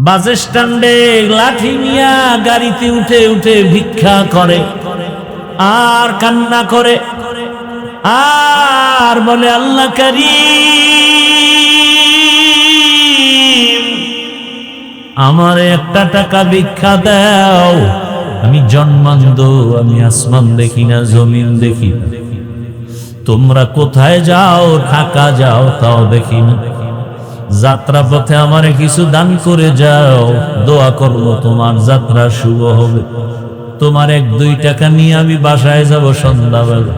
বাস স্ট্যান্ডে লাঠি নিয়া গাড়িতে উঠে উঠে ভিক্ষা করে আর কান্না করে আর বলে আল্লাহ কারীম আমার 1 টাকা ভিক্ষা দাও, আমি জন্মান্ধ, আমি আসমান দেখি না, জমিন দেখি না, তোমরা কোথায় যাও, ঢাকা যাও তাও দেখি না, যাত্রা পথে আমারে কিছু দান করে যাও, দোয়া করবো তোমার যাত্রা শুভ হবে, তোমার 1-2 টাকা নিয়ে আমি বাসায় যাব সন্ধ্যাবেলা।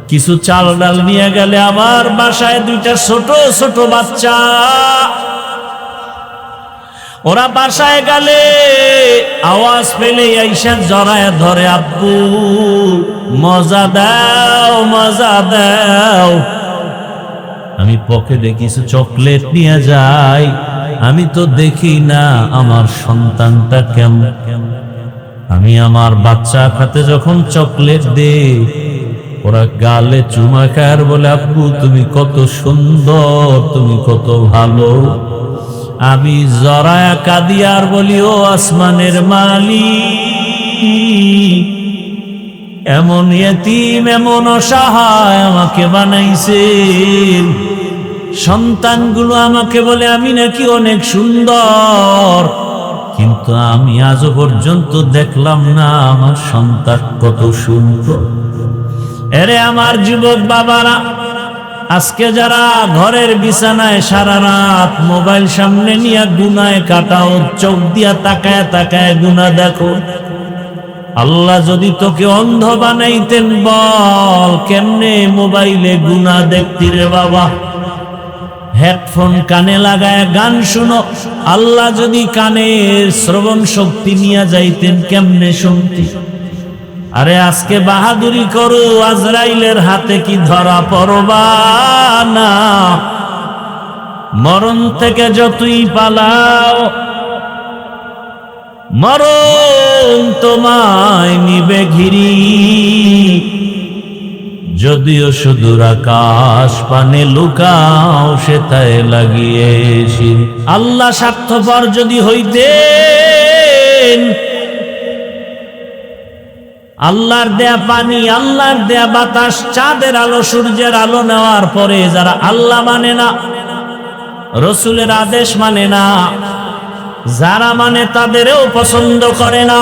কিছু চাল ডাল নিয়ে গেলে আমার বাসায় 2টা ছোট ছোট বাচ্চা, ওরা বাসায় গেলে আওয়াজ পেলে আইসা জড়ায় ধরে, আব্বু মজা দাও মজা দাও। আমি পকেটে কিছু চকলেট নিয়ে যাই, আমি তো দেখি না আমার সন্তানটা কেমন। আমি আমার বাচ্চা খাতে যখন চকলেট দেই, ওরা গালে চুমা খায় বলে আব্বু তুমি কত সুন্দর, তুমি কত ভালো। আমি জড়ায়া কাঁদি আর বলি ও আসমানের মালিক, এমন ইয়তীম এমন অসহায় আমাকে বানাইছেন, সন্তানগুলো আমাকে বলে আমি নাকি অনেক সুন্দর, কিন্তু আমি আজও পর্যন্ত দেখলাম না আমার সন্তান কত সুন্দর। এরে আমার যুবক বাবারা, আজকে যারা ঘরের বিছানায় সারা রাত মোবাইল সামনে নিয়ে গুনায় কাটাও, চোখ দিয়া তাকায় তাকায় গুনাহ দেখো, আল্লাহ যদি তোকে অন্ধ বানাইতেন বল কেমনে মোবাইলে গুনাহ দেখতি রে বাবা। হেডফোন কানে লাগায় গান শুনো, আল্লাহ যদি কানের শ্রবণ শক্তি নিয়ে যাইতেন কেমনে শুনতি। আরে আজকে বাহাদুরি করো, আজরাইলের হাতে কি ধরা পড়বা না? মরণ থেকে যতই পালাও, মরণ তোমায় নিবে ঘিরি, যদিও সুদূর আকাশ পানে লুকাও সেটায় লাগিয়েছি। আল্লাহ স্বার্থপর যদি হইতেন, আল্লাহর দেয়া পানি, আল্লাহর দেয়া বাতাস, চাঁদের আলো, সূর্যের আলো নেওয়ার পরে যারা আল্লাহ মানে না, রসুলের আদেশ মানে না, যারা মানে তাদেরও পছন্দ করে না,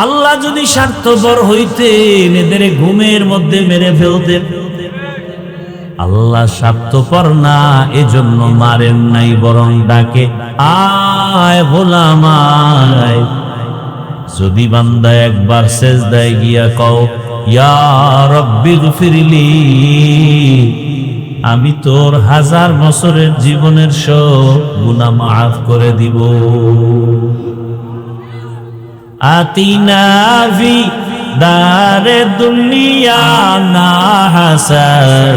আল্লাহ যদি স্বার্থপর হইতেন এদের ঘুমের মধ্যে মেরে ফেলতেন। আল্লাহ স্বার্থপর না, এজন্য মারেন নাই, বরং ডাকে আয় গোলাম আয়। যদি বান্দা একবার সেজদায় গিয়া কও ইয়া রব্বি গফিরলি, আমি তোর 1000 বছরের জীবনের সব গুনাহ মাফ করে দিব। আতিনা ফি দারে দুনিয়া না হাসার,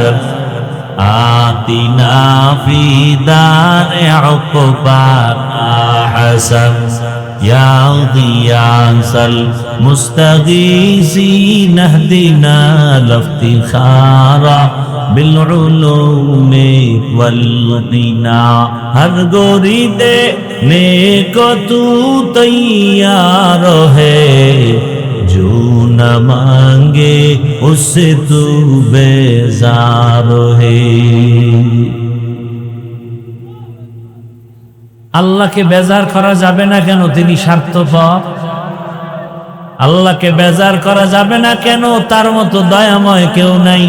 আতিনা ফি দারে উকবা না হাসান, ইয়া গিয়াসাল মুস্তাগীসিন ইহদিনা লিফতিখারা বিল উলুমি ওয়াল গিনা। হর গোরি দেনে কো তু তৈয়ার है, जो न मांगे उससे तू बेजार है। আল্লাহকে বেজার করা যাবে না কেন? তিনি স্বার্থপর। আল্লাহকে বেজার করা যাবে না কেন? তার মতো দয়াময় কেউ নাই।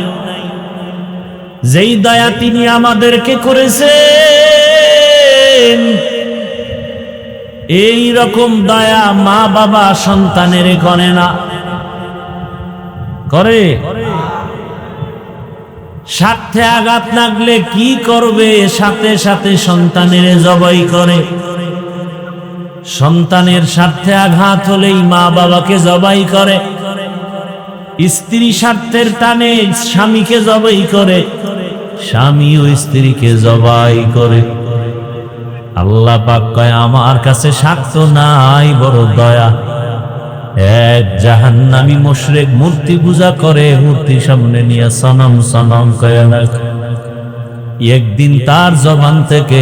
যেই দয়া তিনি আমাদেরকে করেছেন, এই রকম দয়া মা বাবা সন্তানের করে না, করে? স্বার্থে আঘাত লাগলে কি করবে? সাথে সাথে সন্তানের জবাই করে। সন্তানের স্বার্থে আঘাত হলেই মা বাবাকে জবাই করে। স্ত্রী স্বার্থের টানে স্বামীকে জবাই করে, স্বামীও স্ত্রীকে জবাই করে। আল্লাহ পাক কয় আমার কাছে স্বার্থ নাই, বড় দয়া। এক জাহান্নামী মুশরিক মূর্তি পূজা করে, মূর্তি সামনে নিয়ে সনম সনম কয় না, একদিন তার জবান থেকে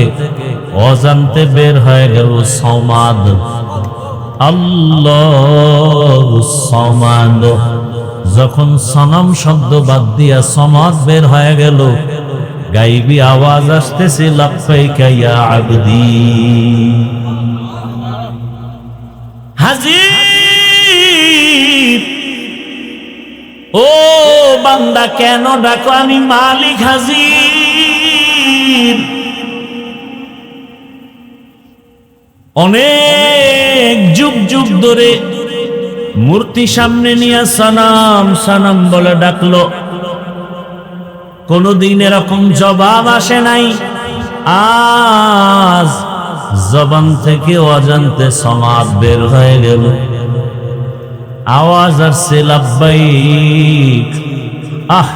অজান্তে বের হয়ে গেল সমাদ, আল্লাহু সমাদ। যখন সনম শব্দ বাদ দিয়া সমাদ বের হয়ে গেল, গাইবি আওয়াজ আসতেছে লাব্বাইকা ইয়া আবদি। হাজির, ও বান্দা কেন ডাকো, আমি মালিক হাজির। অনেক যুগ যুগ ধরে মূর্তি সামনে নিয়ে সানাম সানাম বলে ডাকলো, কোনদিন এরকম জবাব আসে নাই। আজ জবান থেকে অজান্তে সমাদ বের হয়ে গেল, আওয়াজ আসছে লাব্বাইক। আহ,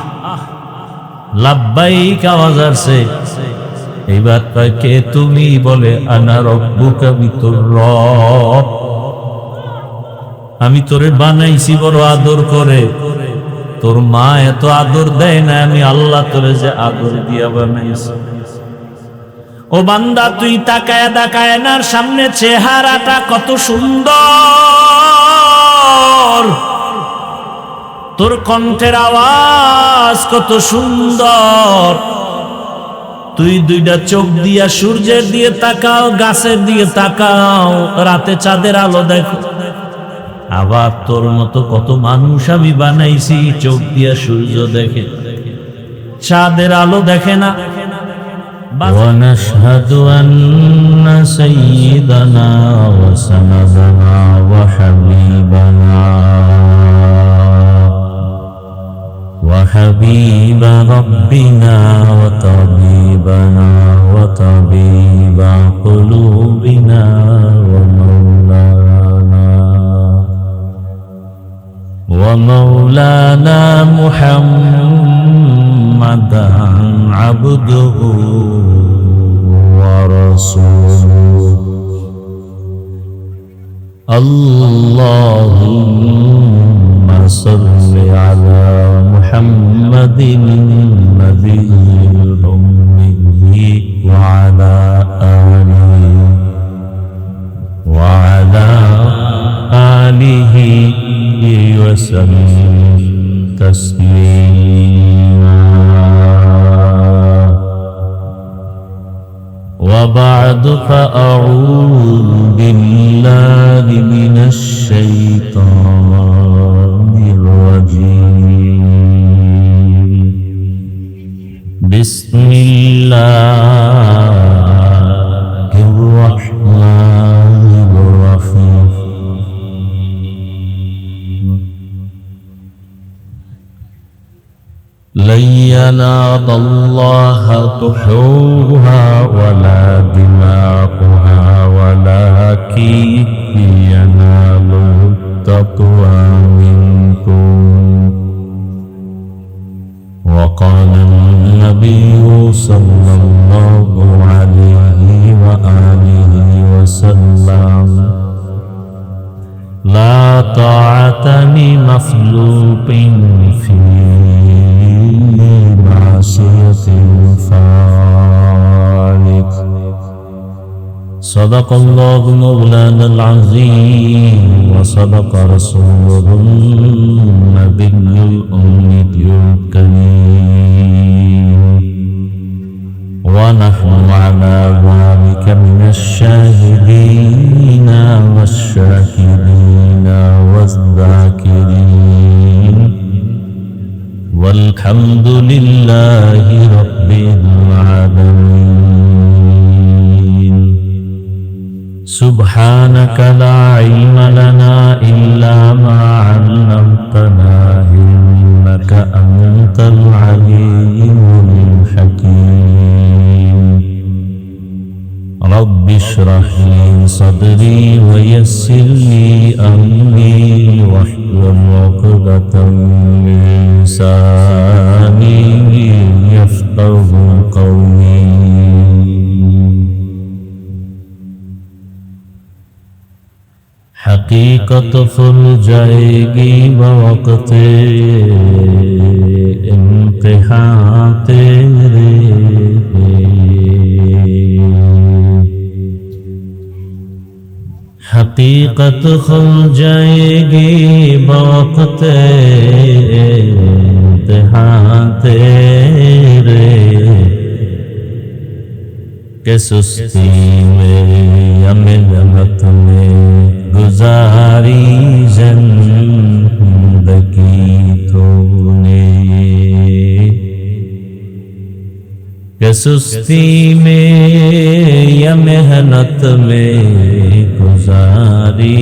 লাব্বাইক আওয়াজ আসছে। এবার কে তুমি? বলে আনা রব্বুকা, আমি তোর রব, আমি তোরে বানাইছি বড় আদর করে। তোর মা এত আদর দেয় না, আমি আল্লাহ তোরে যে আদর দিয়া বানাইছি। ও বান্দা, তুই তাকায় তাকায় না, সামনে চেহারাটা কত সুন্দর, তোর কণ্ঠের আওয়াজ কত সুন্দর। তুই দুইটা চোখ দিয়া সূর্যের দিয়ে তাকাও, গাছের দিয়ে তাকাও, রাতে চাঁদের আলো দেখো। আবার তোর মতো কত মানুষ আমি বানাইছি, চোখ দিয়া সূর্য দেখে, চাঁদের আলো দেখে না। ونشهد أن سيدنا وسندنا وحبيب ربنا وطبيبنا وطبيب قلوبنا ومولانا محمدا عبده ورسوله اللهم صل على محمد النبي الأمي وعلى آله وسلم تسليما. وبعد فأعوذ بالله من الشيطان الرجيم. بسم الله الرحمن الرحيم. لن ينال الله لحومها ولا دماؤها ولكن يناله التقوى منكم. وقال النبي صلى الله عليه وآله وسلم لا طاعة لمخلوق في معصية الخالق. صدق الله مولانا العظيم وصدق رسوله النبي الأمي الكريم. ونحن على ذلك من الشاهدين والشاكرين والذاكرين والحمد لله رب العالمين. سبحانك لا علم لنا إلا ما علمتنا إنك أنت العليم الحكيم. رب اشرح لي صدري ويسر لي أمري واحلل عقدة من لساني يفقه قولي. حقیقت پھل جائے گی بوقت امتحان تیرے हकीकत खुल जाएगी बवक्त इम्तिहान तेरे के सुस्ती में या मिलमत में गुजारी जिंदगी तूने के सुस्ती में या मेहनत में गुजारी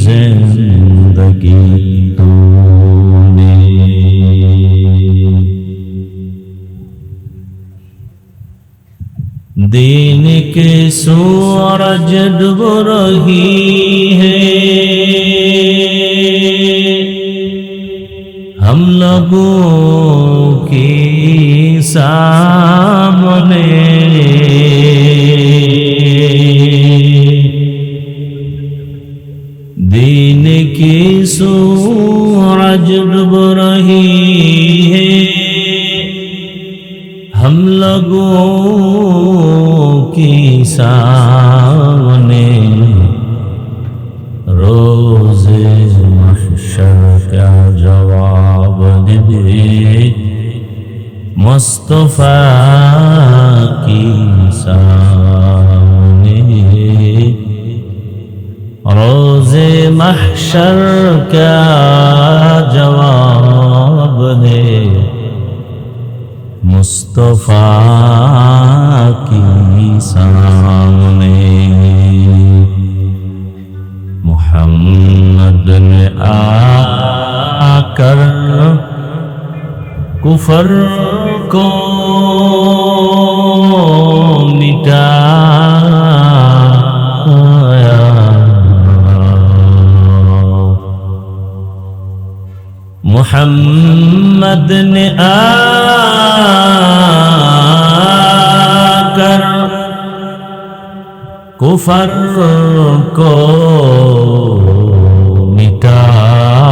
जिंदगी तूने दीन के सूरज डूब रही है हम लोगों के सामने दीन की सूरज डूब रही है हम लोगों के सामने रोज़े महशर का जवाब दे मुस्तफा की सामने रोज़े महशर का जवाब दे मुस्तफा की सामने मोहम्मद ने आकर कुफर को मिटाया मोहम्मद ने आकर कुफर को मिटाया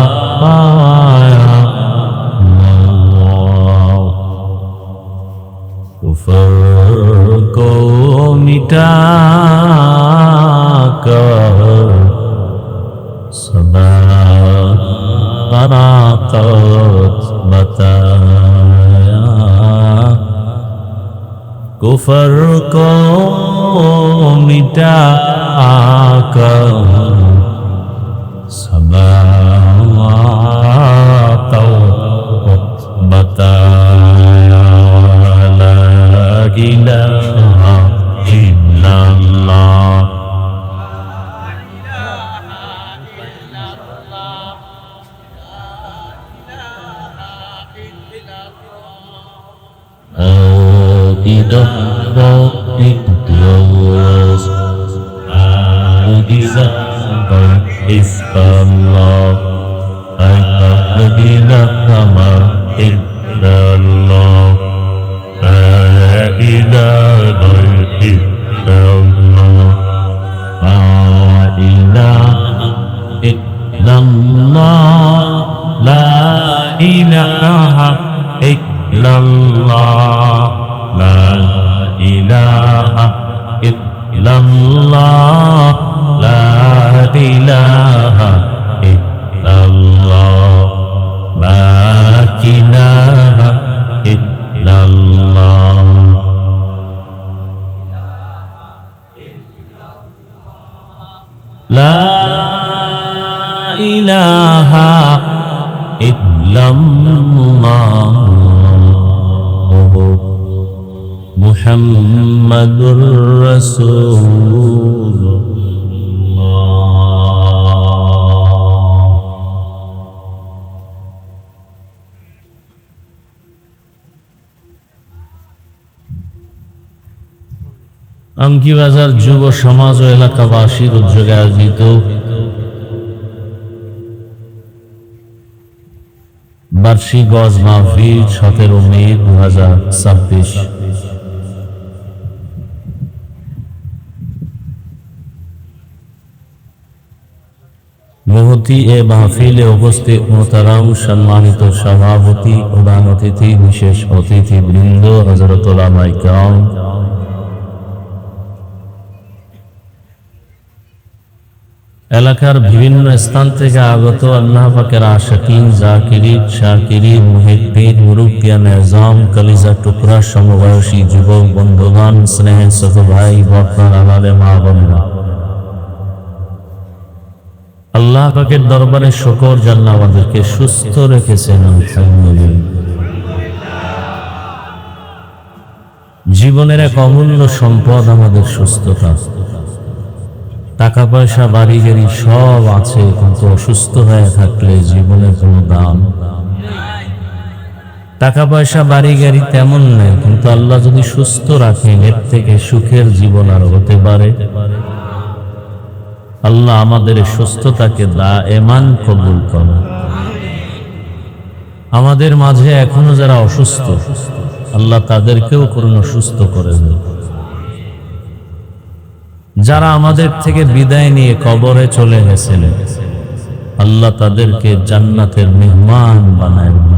कुफर को मिटाकर सदाकत बताया कुफर को मिटाकर सदाकत बताया ला इलाहा इल्लल्लाह मुहम्मदुर रसूलुल्लाह। আঙ্কিবাজার যুব সমাজ ও এলাকাবাসীর উদ্যোগে আয়োজিত বার্ষিক ওয়াজ মাহফিল 17 মে 2026 মুহূর্তে এ মাহফিলে উপস্থিত মোহতারাম সম্মানিত সভাপতি প্রধান অতিথি বিশেষ অতিথিবৃন্দ হযরত উলামায়ে কেরাম এলাকার বিভিন্ন স্থান থেকে আগত আল্লাহ পাকের আশিকিন, জাকিরিন, শাকিরিন, মুহিব্বিন, মুরুব্বিয়ান এজাম, কলিজা টুকরা, সমবয়সী যুবক বন্ধুগণ, স্নেহের ছোট ভাই, বর্তমান আলালে মা বোনেরা, আল্লাহ পাকের দরবারে শুকর জাল্লাহ আমাদেরকে সুস্থ রেখেছেন। আলহামদুলিল্লাহ। জীবনের এক অমূল্য সম্পদ আমাদের সুস্থতা। টাকা পয়সা বাড়ি গাড়ি সব আছে, কিন্তু অসুস্থ হয়ে থাকলে জীবনের কোনো দাম। টাকা পয়সা বাড়ি গাড়ি তেমন নেই, কিন্তু আল্লাহ যদি সুস্থ রাখেন, এর থেকে সুখের জীবন আর হতে পারে? আল্লাহ আমাদের সুস্থতাকে দায়েমান কবুল করেন। আমাদের মাঝে এখনো যারা অসুস্থ, আল্লাহ তাদেরকেও করুন সুস্থ করে দেন। যারা আমাদের থেকে বিদায় নিয়ে কবরে চলে গেছেন, আল্লাহ তাদেরকে জান্নাতের মেহমান বানায় দেন।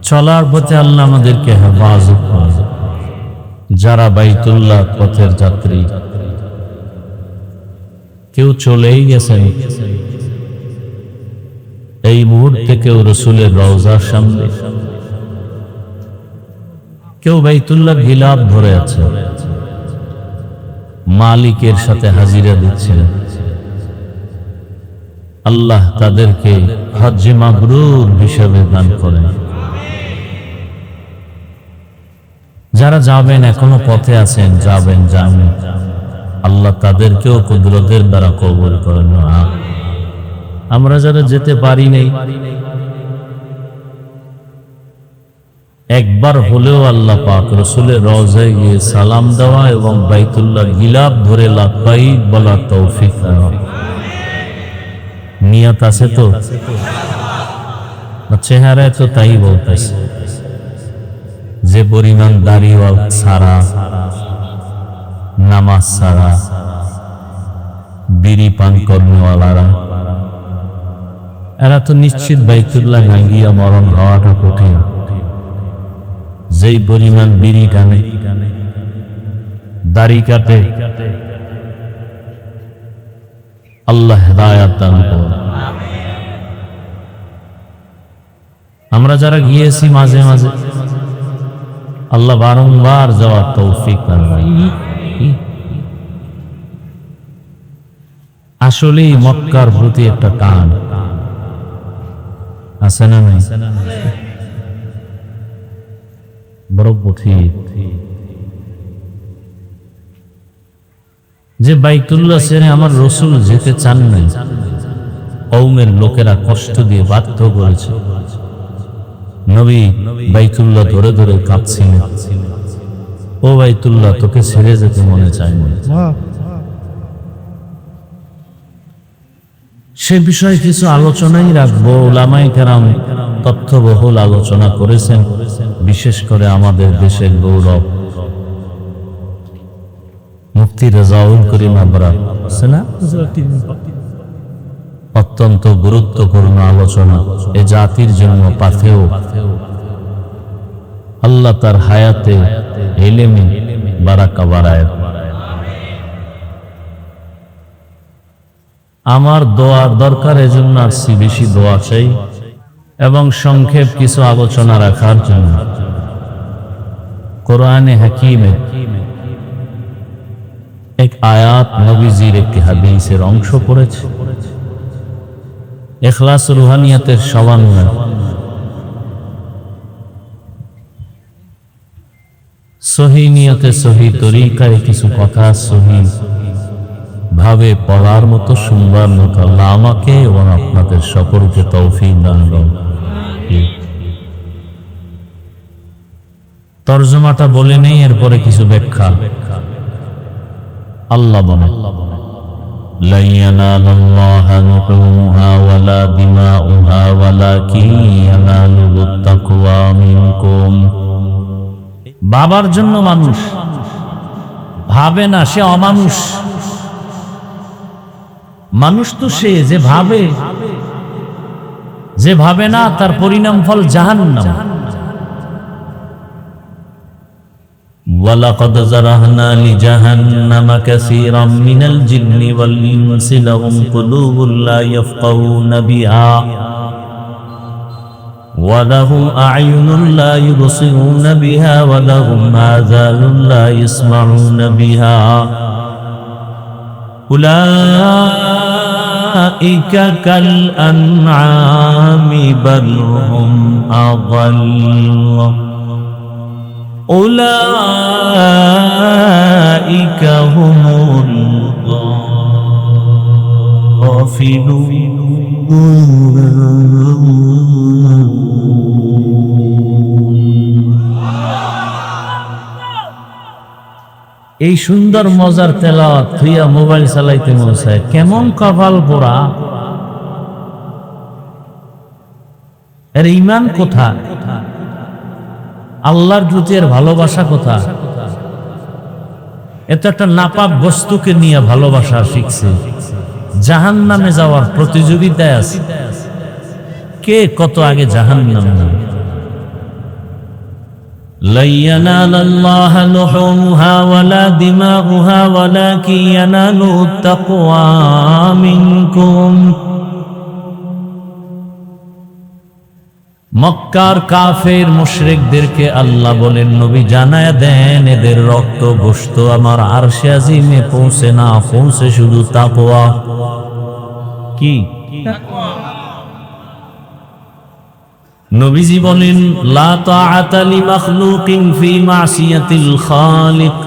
চলার পথে আল্লাহ আমাদেরকে হেফাজত করেন। যারা বাইতুল্লাহ পথের যাত্রী, কেউ চলেই গেছেন, এই মুহূর্তে কেউ রসুলের রওজার সামনে, কেউ বাইতুল্লাহ গিলাফ ধরে আছে, মালিকের সাথে হাজিরা দিচ্ছেন। আল্লাহ তাদেরকে হজ্জে মাবরুর হিসেবে দান করেন। যারা যাবেন, এখনো পথে আছেন, যাবেন, যাবেন, আল্লাহ তাদেরকেও কুদরতের দ্বারা কবুল করেন। আমরা যারা যেতে পারি নাই, একবার হলেও আল্লাহ পাক রসুলের রওজায় গিয়ে সালাম দেওয়া এবং বাইতুল্লাহ গিলাফ ধরে লাব্বাইক বলার তৌফিক দেওয়া। নিয়ত আছে তো? চেহারায় তো তাই বলতেছে। যে পরিমাণ দাড়িওয়াল ছাড়া, নামাজ ছাড়া, বিড়ি পান কর্মওয়ালারা, এরা তো নিশ্চিত বাইতুল্লাহ না গিয়া মরণ হওয়াটা কঠিন। যেই পরিমাণ বিড়ি টানে, দাড়ি কাটে, আল্লাহ হেদায়াত দান করুন। আমরা যারা গিয়েছি মাঝে মাঝে, আল্লাহ বারংবার যাওয়ার তৌফিক দান করুন। আসলেই মক্কার প্রতি একটা টান আছে না নাই? বড় ঠিক যে বাইতুল্লাহ ছেড়ে আমার রসুল যেতে চান নাই, কওমের লোকেরা কষ্ট দিয়ে বাধ্য করেছে। নবী বাইতুল্লাহ ধরে ধরে কাঁদছিলেন, ও বাইতুল্লাহ, তোকে ছেড়ে যেতে মনে চায় না। সে বিষয়ে কিছু আলোচনাই রাখবো। উলামায়ে কেরাম তথ্যবহুল আলোচনা করেছেন, বিশেষ করে আমাদের দেশের গৌরব মুফতি রেজাউল করিম আবরার অত্যন্ত গুরুত্বপূর্ণ আলোচনা। এ জাতির জন্য পাথেয়। আল্লাহ তার হায়াতে ইলমে বারাকা বাড়ায়। আমার দোয়ার দরকার, এজন্য আসছি বেশি দোয়া চাই এবং সংক্ষেপ কিছু আলোচনা রাখার জন্য। কোরআনে হাকিমে এক আয়াত নবীজির একটি হাদিসের অংশ পড়েছে। ইখলাস রুহানিয়াতের ৫৭। সহি নিয়তে, সহি তরিকায় কিছু কথা সহি ভাবে পড়ার মতো, শুনবার মতো আল্লাহ আমাকে এবং আপনাদের সকলকে তৌফিক দান করুন। তরজমাটা বলে নেই, এরপরে কিছু ব্যাখ্যা। আল্লাহ বলেন, লা ইয়ানালুল্লাহা লুহুমুহা ওয়ালা দিমাউহা ওয়ালাকিন ইয়ানালুহুত তাকওয়া মিনকুম। বাবার জন্য মানুষ ভাবে না, সে অমানুষ। মানুষ তো সে যে ভাবে, যে ভাবে না তার পরিণাম ফল জাহান্নাম। ওয়ালাকাদ যারাহনা লিজাহান্নামা কাসীরাম মিনাল জিন্নি ওয়াল ইনসি লাহুম কুলুবুন লা ইয়াফকাহুনা বিহা ওয়া লাহুম আ'য়ুনুন লা ইউবসিরুনা বিহা ওয়া লাহুম আযানুন লা ইয়াসমাউনা বিহা উলাইকা কাল আনআমি বাল হুম আযাল্ল উলাইকা হুমুল গাফিলুন। এই সুন্দর মজার তেলাওয়াত থুইয়া মোবাইল চালাইতে মনে চায়, কেমন কপাল পোড়া! এর ঈমান কোথায়? আল্লাহর প্রতি এর ভালোবাসা কোথায়? এত একটা নাপাক বস্তুকে নিয়ে ভালোবাসা শিখছে, জাহান্নামে যাওয়ার প্রতিযোগিতায় আছে। কে কত আগে জাহান্নাম নামে। لن ينال الله لحومها ولا دماغها ولكن يناله التقوى منكم। মক্কার কাফের মুশরিকদেরকে আল্লাহ বলেন, নবী জানায়া দেন, এদের রক্ত গোশত আমার আরশে আজিমে পৌঁছে না, পৌঁছে শুধু তাকওয়া। কি নবীজি বলেন, লা তাআতা লিমাখলুকিন ফি মাসিয়াতিল খালিক।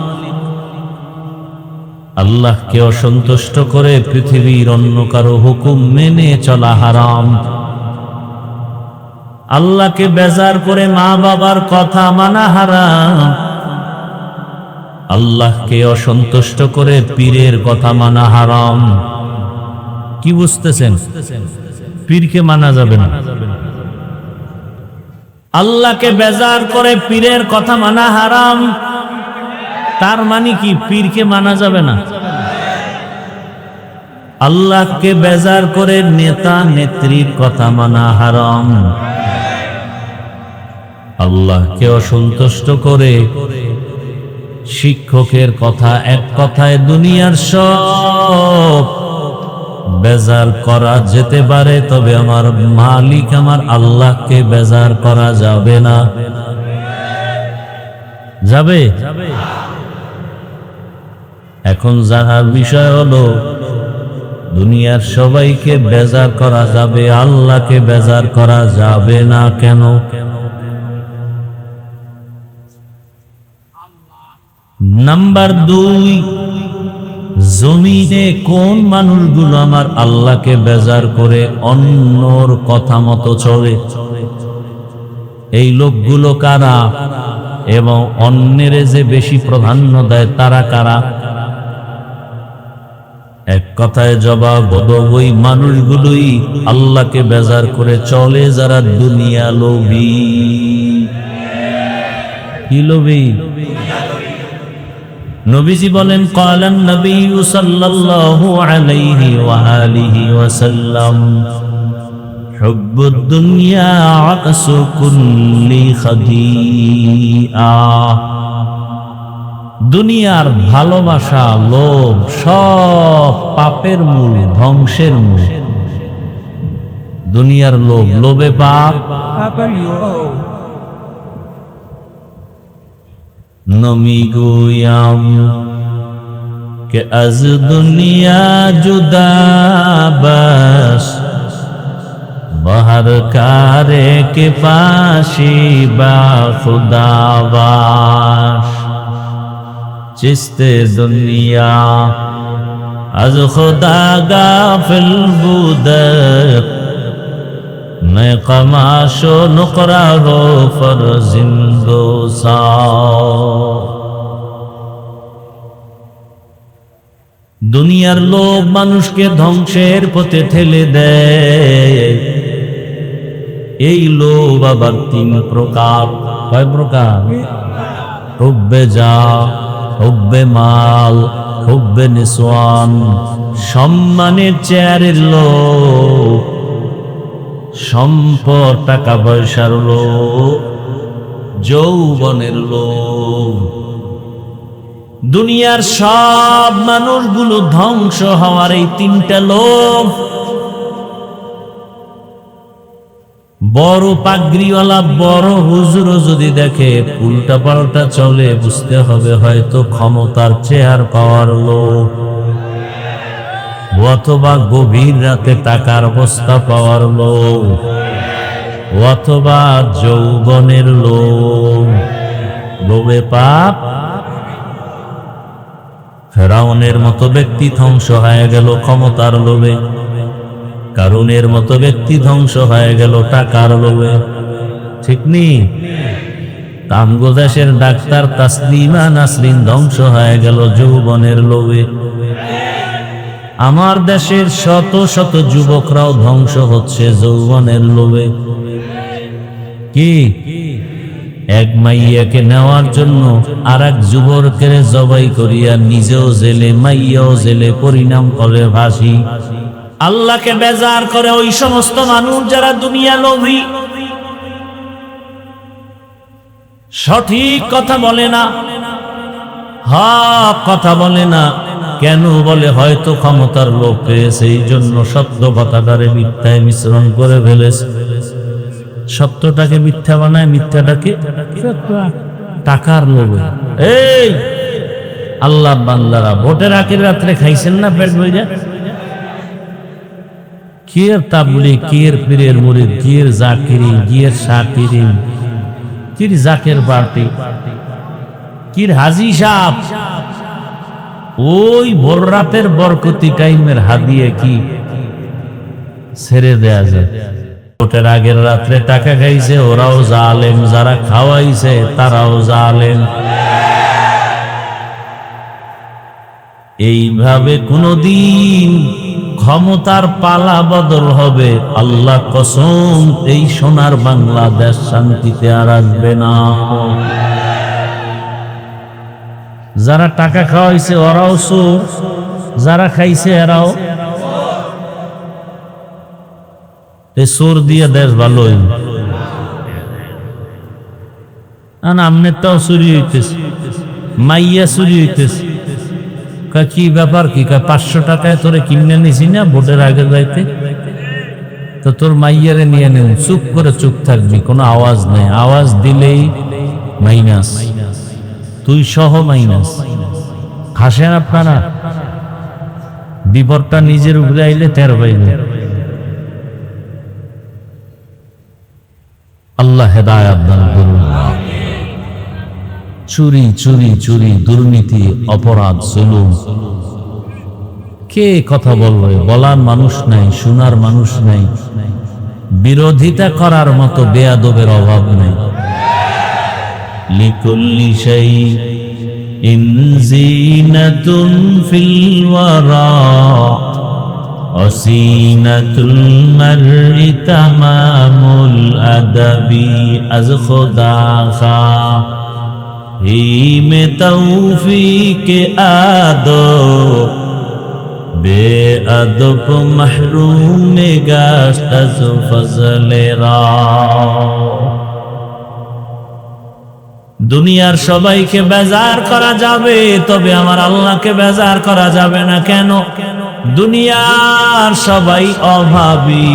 আল্লাহকে অসন্তুষ্ট করে পৃথিবীর অন্য কারো হুকুম মেনে চলা হারাম। আল্লাহকে বেজার করে মা বাবার কথা মানা হারাম। আল্লাহকে অসন্তুষ্ট করে পীরের কথা মানা হারাম। কি বুঝতেছেন? পীরকে মানা যাবে না। আল্লাহকে বেজার করে পীরের কথা মানা হারাম, তার মানে কি পীরকে মানা যাবে না? আল্লাহকে বেজার করে নেতা নেত্রীর কথা মানা হারাম। আল্লাহকে অসন্তুষ্ট করে শিক্ষকের কথা, এক কথায় দুনিয়ার সব বেজার করা যেতে পারে, তবে আমার মালিক আমার আল্লাহকে বেজার করা যাবে না। যাবে? এখন জানার বিষয় হলো, দুনিয়ার সবাইকে বেজার করা যাবে, আল্লাহকে বেজার করা যাবে না কেন? নাম্বার 2, জমিনে কোন মানুষগুলো আমার আল্লাহকে বেজার করে অন্যর কথা মতো চলে? এই লোকগুলো কারা এবং অন্যের যে বেশি প্রাধান্য দেয় তারা কারা? এক কথায় জবাব হলো, ওই মানুষগুলোই আল্লাহকে বেজার করে চলে যারা দুনিয়া লোভী। কি লোভী? নবীজি বলেন, ক্বালান নবী সাল্লাল্লাহু আলাইহি ওয়া আলিহি ওয়াসাল্লাম, হুব্বুদ দুনিয়া আকসু কুল্লি খাদিআ। দুনিয়ার ভালোবাসা, লোভ সব পাপের মূল, ধ্বংসের মূল। দুনিয়ার লোভ, লোভে পাপ। নমি গোয়াম কে আজ দুনিয়া জুদা বাস, বাহার কারে কে পাশি বা খুদাবাস। চিস্তে দুনিয়া আজ খুদা গাফিল বুদক, मैं कमाशो नुकरा हो फर जिंदो साओ। দুনিয়ার লোভ মানুষকে ধ্বংসের পথে ঠেলে দেয়। এই লোভ আবার 3 প্রকার। কয় প্রকার? হুব্বে যা, হুব্বে মাল, হুব্বে নিসওয়ান। সম্মানের চেয়ারের লোভ, সম্পদ টাকা পয়সার লোভ, যৌবনের লোভ, দুনিয়ার সব মানুষগুলো ধ্বংস হওয়ার এই তিনটা লোভ। বড় পাগড়িওয়ালা বড় হুজুরও যদি দেখে উল্টা পাল্টা চলে, বুঝতে হবে হয়তো ক্ষমতার চেয়ার পাওয়ার লোভ, অথবা গভীর রাতে টাকার বস্তা পাওয়ার লোভ, অথবা যৌবনের লোভ। লোভে পাপ। ফেরাউনের মতো ব্যক্তি ধ্বংস হয়ে গেল ক্ষমতার লোভে, কারুনের মতো ব্যক্তি ধ্বংস হয়ে গেল টাকার লোভে। ঠিক নেই? আমগো দেশের ডাক্তার তাসলিমা নাসরিন ধ্বংস হয়ে গেল যৌবনের লোভে। আমার দেশের শত শত যুবকরাও ধ্বংস হচ্ছে যৌবনের লোভে। কি এক মাইয়াকে নেওয়ার জন্য আর এক যুবকের জবাই করিয়া নিজেও জেলে মাইয়াও জেলে, পরিণাম করে ফাঁসি। আল্লাহকে বেজার করে ওই সমস্ত মানুষ যারা দুনিয়া লোভী, সঠিক কথা বলে না, হক কথা বলে না। কেন বলে? হয়তো ক্ষমতার লোভ পেয়েছে, এই জন্য সত্য কথাটারে মিথ্যায় মিশ্রণ করে ফেলেছে। সত্যটাকে মিথ্যা বানায়, মিথ্যাটাকে টাকার লোভে। এই আল্লাহ বান্দারা, ভোটের আগের রাত্রে খাইছেন না পেট বইরা? কিয়ের তাবলি, কিয়ের পীরের মুরিদ, কিয়ের জাকিরি, কিয়ের শাকিরি, কির জাকের পার্টি, কির হাজি সাহেব। ওই ভোর রাতের বরকতি টাইমের হাদিয়ে কি ছেড়ে দেয়া যায়? ভোটের আগের রাত্রে টাকা খাইছে, ওরাও জালেম, যারা খাওয়াইছে তারাও জালেম। এইভাবে কোনদিন ক্ষমতার পালা বদল হবে, আল্লাহ কসম, এই সোনার বাংলাদেশ শান্তিতে আর আসবে না। যারা টাকা খাওয়াইছে ওরাও চোর, যারা খাইছে এরাও। চোর দিয়ে দেশ ভালো আমনেরটাও চুরি হইতেছে, মাইয়া চুরি হইতেছে। কি ব্যাপার? কি 500 টাকায় তোরে কিনে নিছি না ভোটের আগে যাইতে, তো তোর মাইয়ারে নিয়ে নেব। চুপ করে চুপ থাকবি, কোনো আওয়াজ নেই। আওয়াজ দিলেই মাইনাস, তুই সহ মাইনাস। হাসেন আপনারা? বিপদটা নিজের উপরে আইলে টের পাইবে। আল্লাহ হেদায়েত দান করুন। চুরি চুরি চুরি, দুর্নীতি, অপরাধ, জুলুম। কে কথা বলবে? বলার মানুষ নাই, শোনার মানুষ নাই, বিরোধিতা করার মতো বেয়াদবের অভাব নেই। লিকুল্লি শাইইন জিনাতুন ফিল ওয়ারা ওয়াসিনাতুল মারই তামামুল আদাবি। আজ খোদা খা হিমে তৌফিকে আদো বেআদব মাহরুমে গাশত আজ ফজলে রা। দুনিয়ার সবাইকে বেজার করা যাবে, তবে আমার আল্লাহকে বেজার করা যাবে না। কেন? দুনিয়ার সবাই অভাবী,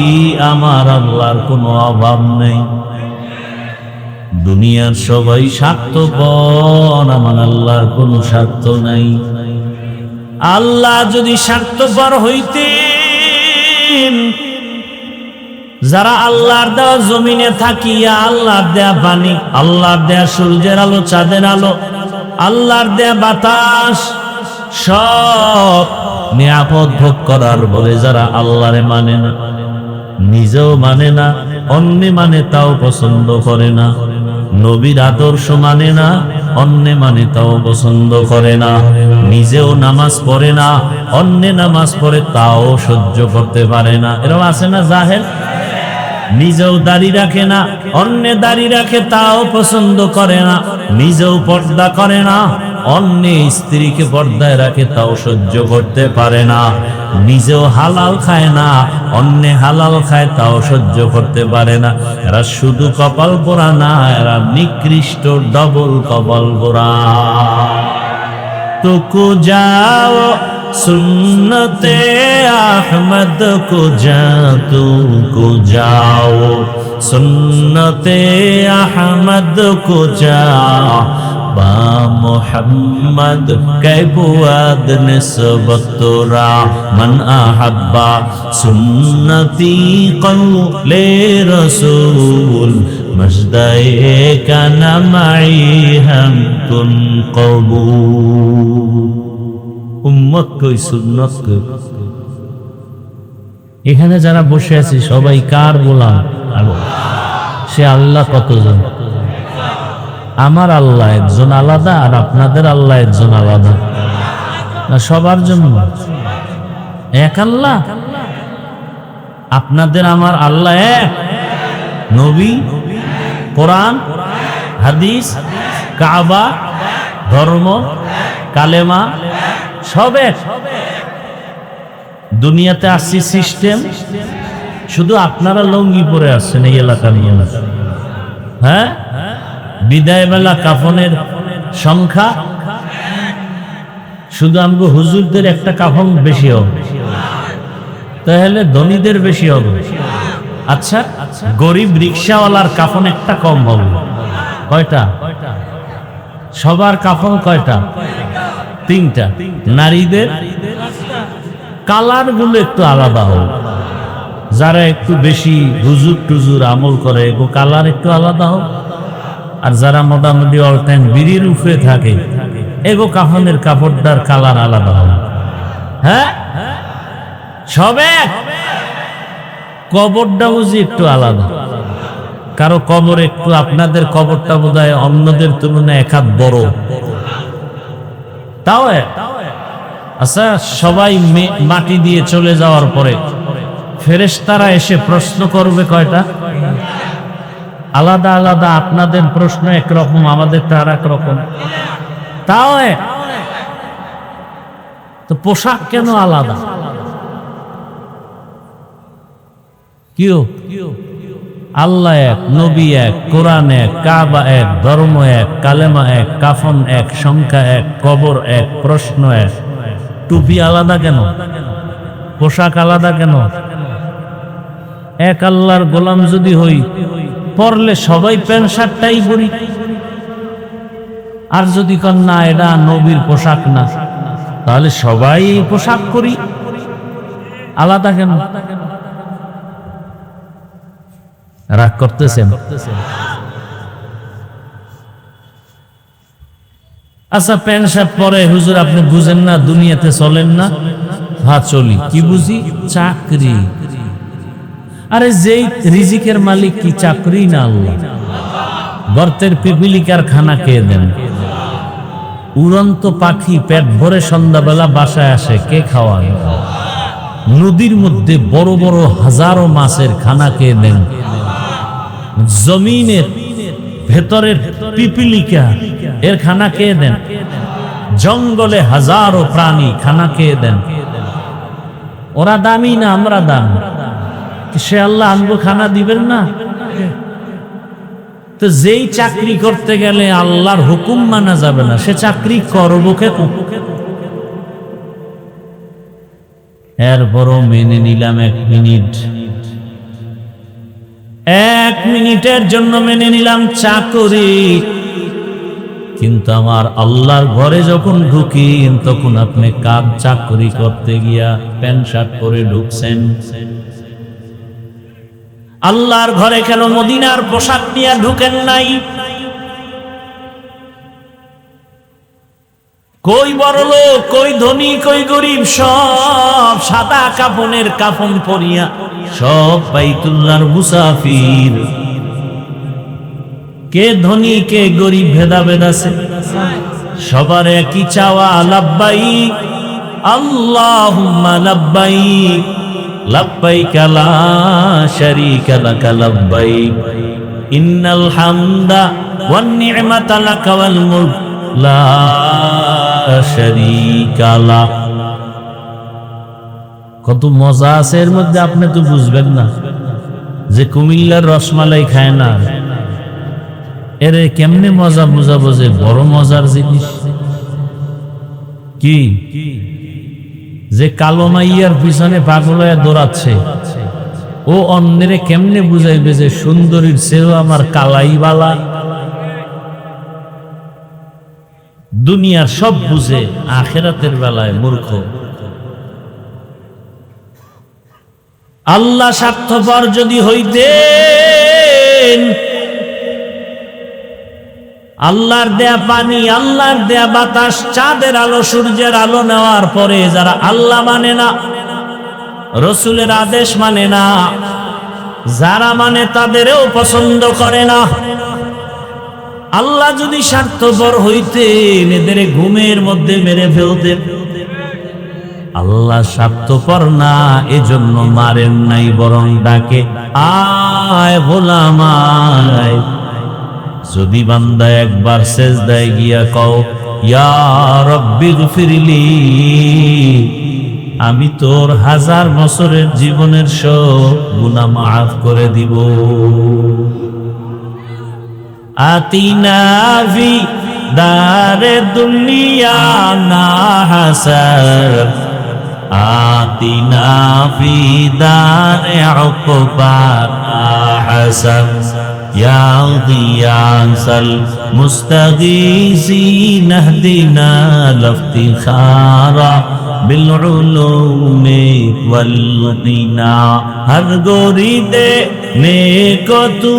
আমার আল্লাহর কোনো অভাব নেই। দুনিয়ার সবাই স্বার্থপর, আমার আল্লাহর কোনো স্বার্থ নাই। আল্লাহ যদি স্বার্থপর হইতেন, যারা আল্লাহর দেওয়া জমিনে থাকিয়া, আল্লাহর দেয়া পানি, আল্লাহর দেয়া সূর্যের আলো, চাঁদের আলো, আল্লাহর দেয়া বাতাস, সব নিয়ামত ভোগ করার বলে যারা আল্লাহরে মানে না, নিজেও মানে না, অন্য মানে তাও পছন্দ করে না, নবীর আদর্শ মানে না, অন্য মানে তাও পছন্দ করে না, নিজেও নামাজ পড়ে না, অন্য নামাজ পড়ে তাও সহ্য করতে পারে না। এরকম আছে না জাহেল? নিজেও দাড়ি রাখে না, অন্য দাড়ি রাখে তাও পছন্দ করে না, নিজেও পর্দা করে না, অন্য স্ত্রীকে পর্দায় রাখে তাও সহ্য করতে পারে না, নিজেও হালাল খায় না, অন্য হালাল খায় তাও সহ্য করতে পারে না। এরা শুধু কপাল পোড়া না, এরা নিকৃষ্ট ডবল কপাল পোড়া। तो को जाओ सुन्नते अहमद को जा तू को जाओ सुन्नते अहमद को जा बा मोहम्मद कैबुआद निस्बत तोरा मन अहब्बा सुन्नती क़ौले रसूल मजदाए काना माई हम कुन कबूल উম্মত কই সুন্নত কই। এখানে যারা বসে আছে সবাই কার গোলাম? সে আল্লাহ কতজন? আমার আল্লাহ একজন আলাদা আর আপনাদের আল্লাহ একজন আলাদা না? সবার জন্য এক আল্লাহ। আপনাদের আমার আল্লাহ এক। নবী, কোরআন, হাদিস, কাবা, ধর্ম, কালেমা সব এক। দুনিয়াতে আসছি সিস্টেম, শুধু আপনারা লঙ্গি পরে আসছেন এই এলাকার মানুষ। হ্যাঁ, বিদায় বেলা কাফনের সংখ্যা শুধু আমগো হুজুরদের একটা কাফন বেশি হবে, তাহলে ধনীদের বেশি হবে। আচ্ছা, গরিব রিক্সাওয়ালার কাফন একটা কম হবে। কয়টা? সবার কাফন কয়টা? তিনটা। নারীদের কালার গুলো একটু আলাদা হোক। যারা একটু বেশি হুজুর টুজুর আমল করে এগো কালার একটু আলাদা হোক। আর যারা মোটামুটি অল টাইম বিড়ির উপরে থাকে এগো কাফনের কাপড়টার কালার আলাদা হবে। হ্যাঁ, সবে কবরটা বুঝি একটু আলাদা। কারো কবর একটু, আপনাদের কবরটা বোধহয় অন্যদের তুলনায় এক হাত বড়, তাও আচ্ছা। সবাই মাটি দিয়ে চলে যাওয়ার পরে ফেরেশতারা এসে প্রশ্ন করবে কয়টা? আলাদা আলাদা। আপনাদের প্রশ্ন একরকম, আমাদেরটা আর এক রকম, তাও তো পোশাক কেন আলাদা? কিও আল্লাহ এক, নবী এক, কোরআন এক, কাবা এক, ধর্ম এক, কালেমা এক, কাফন এক, সংখ্যা এক, কবর এক, প্রশ্ন এক। টুপি আলাদা কেন? পোশাক আলাদা কেন? এক আল্লাহর গোলাম যদি হই, পরলে সবাই প্যান্ট শার্টটাই পরি। আর যদি কন না এটা নবীর পোশাক না, তাহলে সবাই এই পোশাক করি, আলাদা কেন? রাগ করতেছেন? আচ্ছা, প্যান্ট শার্ট পরে হুজুর আপনি বুঝেন না, দুনিয়াতে চলেন না? হ্যাঁ চলি। কি বুঝি? চাকরি। আরে যেই রিজিকের মালিক কি চাকরি না আল্লাহ? গর্তের পিপিলিকার খানা কে দেন? উড়ন্ত পাখি পেট ভরে সন্ধ্যাবেলা বাসায় আসে, কে খাওয়ান? নদীর মধ্যে বড় বড় হাজারো মাছের খানা কে দেন? জমিনের ভেতরের পিপিলিকা এর খানা কে দেন? জঙ্গলে হাজারো প্রাণী খানা কে দেন? ওরা দামি না আমরা দামি? সে আল্লাহ আনবো খানা দিবেন না? তো যেই চাকরি করতে গেলে আল্লাহর হুকুম মানা যাবে না, সে চাকরি করবো কে? এরপরও মেনে নিলাম 1 মিনিট, 1 মিনিটের জন্য মেনে নিলাম চাকরি। কিন্তু আমার আল্লাহর ঘরে যখন ঢুকি, তখন আপনি কাজ চাকরি করতে গিয়া প্যান্ট শার্ট পরে ঢুকছেন। আল্লাহর ঘরে কেন মদিনার পোশাক নিয়ে ঢুকেন নাই? কই বড় লোক, কই ধনী, কই গরিব, সব সাদা কাফনের কাফন পরিয়া সব বাইতুল্লাহর মুসাফির। কে ধনী কে গরিব ভেদাভেদ আছে? সবার একই চাওয়া, লাব্বাইক আল্লাহুম্মা লাব্বাইক লাব্বাইক লা শারীকা লাক লাব্বাইক ইন্নাল হামদা ওয়ান নি'মাতা লাক ওয়াল মুলক লা শারীকা লাক। কত মজা আছে এর মধ্যে, আপনি তো বুঝবেন না। যে কুমিল্লার রসমালাই খায় না, এর কেমনে মজা বুঝাবো যে বড় মজার জিনিস। কি যে কালো মাইয়ার পিছনে পাগল হয়ে দৌড়াচ্ছে, ও অন্যেরে কেমনে বুঝাইবে যে সুন্দরীর চেয়েও আমার কালাই বালা? দুনিয়ার সব বুঝে, আখেরাতের বেলায় মূর্খ। আল্লাহ স্বার্থপর যদি হইতেন, আল্লাহর দেয়া পানি, আল্লাহর দেয়া বাতাস, চাঁদের আলো, সূর্যের আলো নেওয়ার পরে যারা আল্লাহ মানে না, রসুলের আদেশ মানে না, যারা মানে তাদেরও পছন্দ করে না, আল্লাহ যদি স্বার্থপর হইতেন এদের ঘুমের মধ্যে মেরে ফেলতেন। আল্লাহ স্বার্থপর না, এজন্য মারেন নাই, বরং ডাকে আয় গোলাম আয়। যদি বান্দা একবার সেজদায় গিয়া কও ইয়া রব্বি গফিরলি, আমি তোর 1000 বছরের জীবনের সব গুনাহ মাফ করে দিব। আতিনা ফি দারে দুনিয়া না হাসার, আতিনা ফি দারে উকবা না হাসান, ইয়া গিয়াসাল মুস্তাগীসিন ইহদিনা লিফতিখারা বিল উলুমি ওয়াল গিনা। হর গোরি দেনে কো তু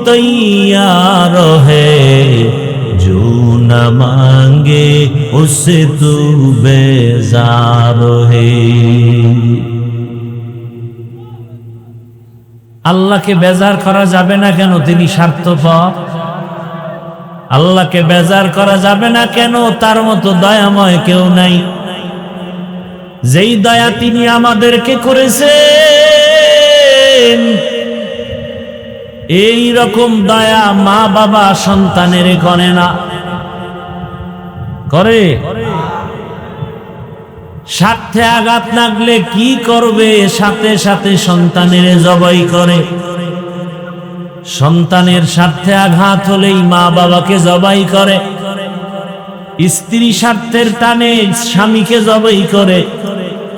তৈয়ার है, जो न मांगे उससे तू बेजार है। আল্লাহকে বেজার করা যাবে না কেন? তিনি স্বার্থপর। আল্লাহকে বেজার করা যাবে না কেন? তার মতো দয়াময় কেউ নাই। যেই দয়া তিনি আমাদেরকে করেছেন, এই রকম দয়া মা বাবা সন্তানের করে না, করে? স্বার্থে আঘাত লাগলে কি করবে? সাথে সাথে সন্তানের জবাই করে। সন্তানের স্বার্থে আঘাত হলেই মা বাবাকে জবাই করে। স্ত্রী স্বার্থের টানে স্বামীকে জবাই করে,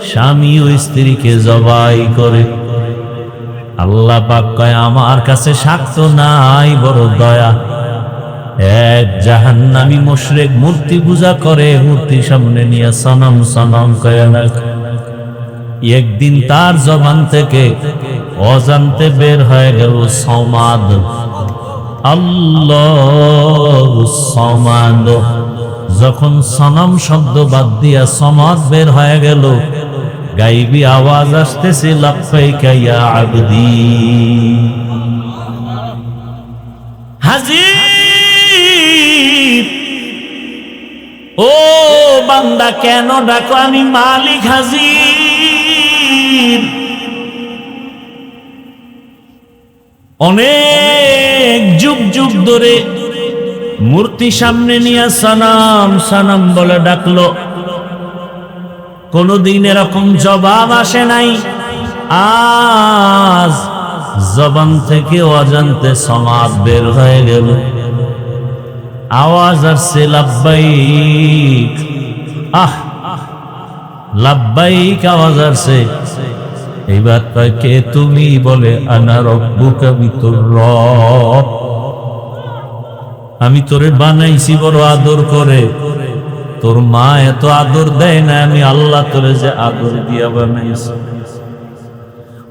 স্বামীও স্ত্রীকে জবাই করে। আল্লাহ পাক কয় আমার কাছে স্বার্থ নাই, বড় দয়া। এক জাহান্নামী মুশরিক মূর্তি পূজা করে, মূর্তি সামনে নিয়ে সনম সনম কয় না। একদিন তার জবান থেকে অজান্তে বের হয়ে গেল সমাদ, আল্লাহু সমাদ। যখন সনম শব্দ বাদ দিয়া সমাদ বের হয়ে গেল, গাইবি আওয়াজ আসতেছে লাব্বাইকা ইয়া আবদি। হাজির, ও বান্দা কেন ডাকো? আমি মালিক হাজির। অনেক যুগ যুগ ধরে মূর্তি সামনে নিয়ে সনম সনম বলে ডাকলো, কোনদিন এরকম জবাব আসে নাই। আজ জবান থেকে অজান্তে সমাদ বের হয়ে গেল, আওয়াজ আসছে লাব্বাইক। আহ, লাব্বাইক আওয়াজ আসছে। এইবার কে তুমি? বলে আনা রব্বুকা, আমি তোর রব। আমি তোরে বানাইছি বড় আদর করে, তোর মা এত আদর দেয় না, আমি আল্লাহ তোরে যে আদর দিয়া বানাইছি।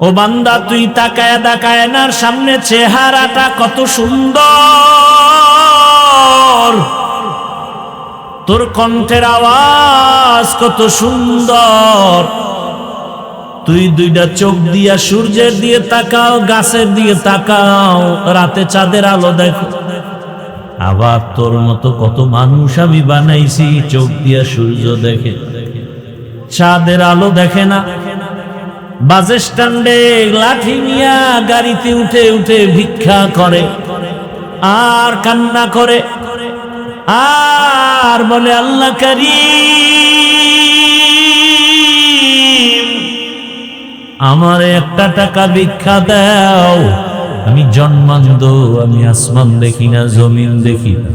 ও বান্দা তুই তাকায় তাকায় না, সামনে চেহারাটা কত সুন্দর, তোর কণ্ঠের আওয়াজ কত সুন্দর। তুই দুইটা চোখ দিয়া সূর্যের দিয়ে তাকাও, গাছের দিয়ে তাকাও, রাতে চাঁদের আলো দেখো। আবার তোর মতো কত মানুষ আমি বানাইছি, চোখ দিয়া সূর্য দেখে, চাঁদের আলো দেখে না। বাস স্ট্যান্ডে লাঠি নিয়া গাড়িতে উঠে উঠে ভিক্ষা করে আর কান্না করে আর বলে আল্লাহ কারীম, আমার 1 টাকা ভিক্ষা দাও। আমি জন্মান্ধ, আমি আসমান দেখি না, জমিন দেখি না।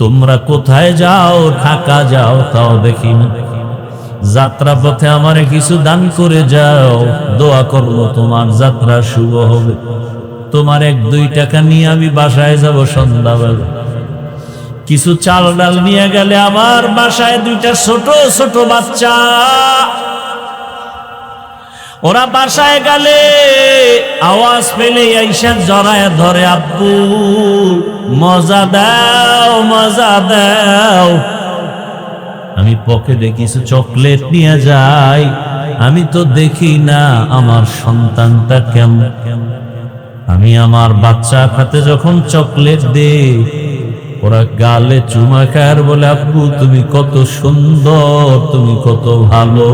তোমরা কোথায় যাও, ঢাকা যাও, তাও দেখি না। যাত্রা পথে আমারে কিছু দান করে যাও, দোয়া করবো তোমার যাত্রা শুভ হবে। তোমার 1-2 টাকা নিয়ে আমি বাসায় যাব সন্ধ্যাবেলা। কিছু চাল ডাল নিয়ে গেলে আমার বাসায় 2টা ছোট ছোট বাচ্চা, ওরা বাসায় গেলে আওয়াজ পেলে আইসা জড়ায় ধরে, আব্বু মজা দাও, মজা দাও। আমি পকেটে কিছু চকলেট নিয়ে যাই, আমি তো দেখি না আমার সন্তানটা কেমন। আমি আমার বাচ্চা খাতে যখন চকলেট দেই, ওরা গালে চুমা খায় বলে, আব্বু তুমি কত সুন্দর, তুমি কত ভালো।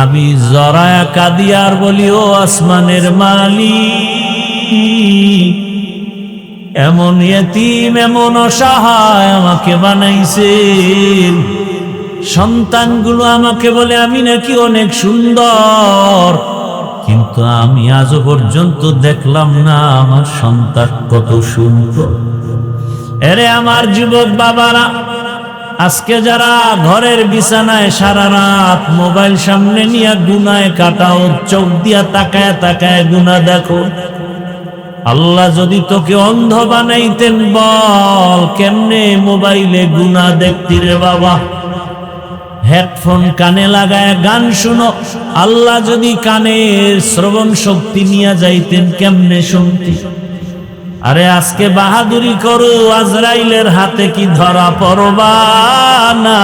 আমি জড়ায়া কাঁদি আর বলি, ও আসমানের মালিক, এমন ইয়তীম এমন অসহায় আমাকে বানাইছেন। সন্তানগুলো আমাকে বলে আমি নাকি অনেক সুন্দর, কিন্তু আমি আজও পর্যন্ত দেখলাম না আমার সন্তান কত সুন্দর। এরে আমার যুবক বাবারা, আজকে যারা ঘরের বিছানায় সারা রাত মোবাইল সামনে নিয়ে গুনায় কাটাও, চোখ দিয়া তাকায় তাকায় গুনাহ দেখো, আল্লাহ যদি তোকে অন্ধ বানাইতেন, বল কেমনে মোবাইলে গুনাহ দেখতি রে বাবা? হেডফোন কানে লাগায় গান শুনো, আল্লাহ যদি কানের শ্রবণ শক্তি নিয়ে যাইতেন, কেমনে শুনতি? আরে আজকে বাহাদুরি করো, আজরাইলের হাতে কি ধরা পড়বা না?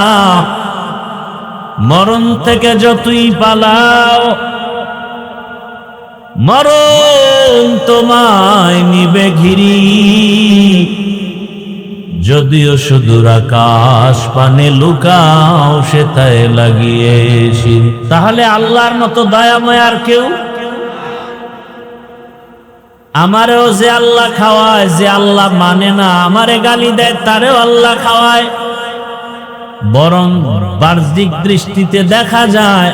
মরণ থেকে যতই পালাও, মরণ তোমায় নিবে ঘিরি। যদিও সুদূর আকাশ পানে লুকাও, সেটায় লাগিয়ে শিরি। তাহলে আল্লাহর মতো দয়াময় আর কেউ? আমারেও যে আল্লাহ খাওয়ায়, যে আল্লাহ মানে না, আমারে গালি দেয়, তারেও আল্লাহ খাওয়ায়। বরং বাহ্যিক দৃষ্টিতে দেখা যায়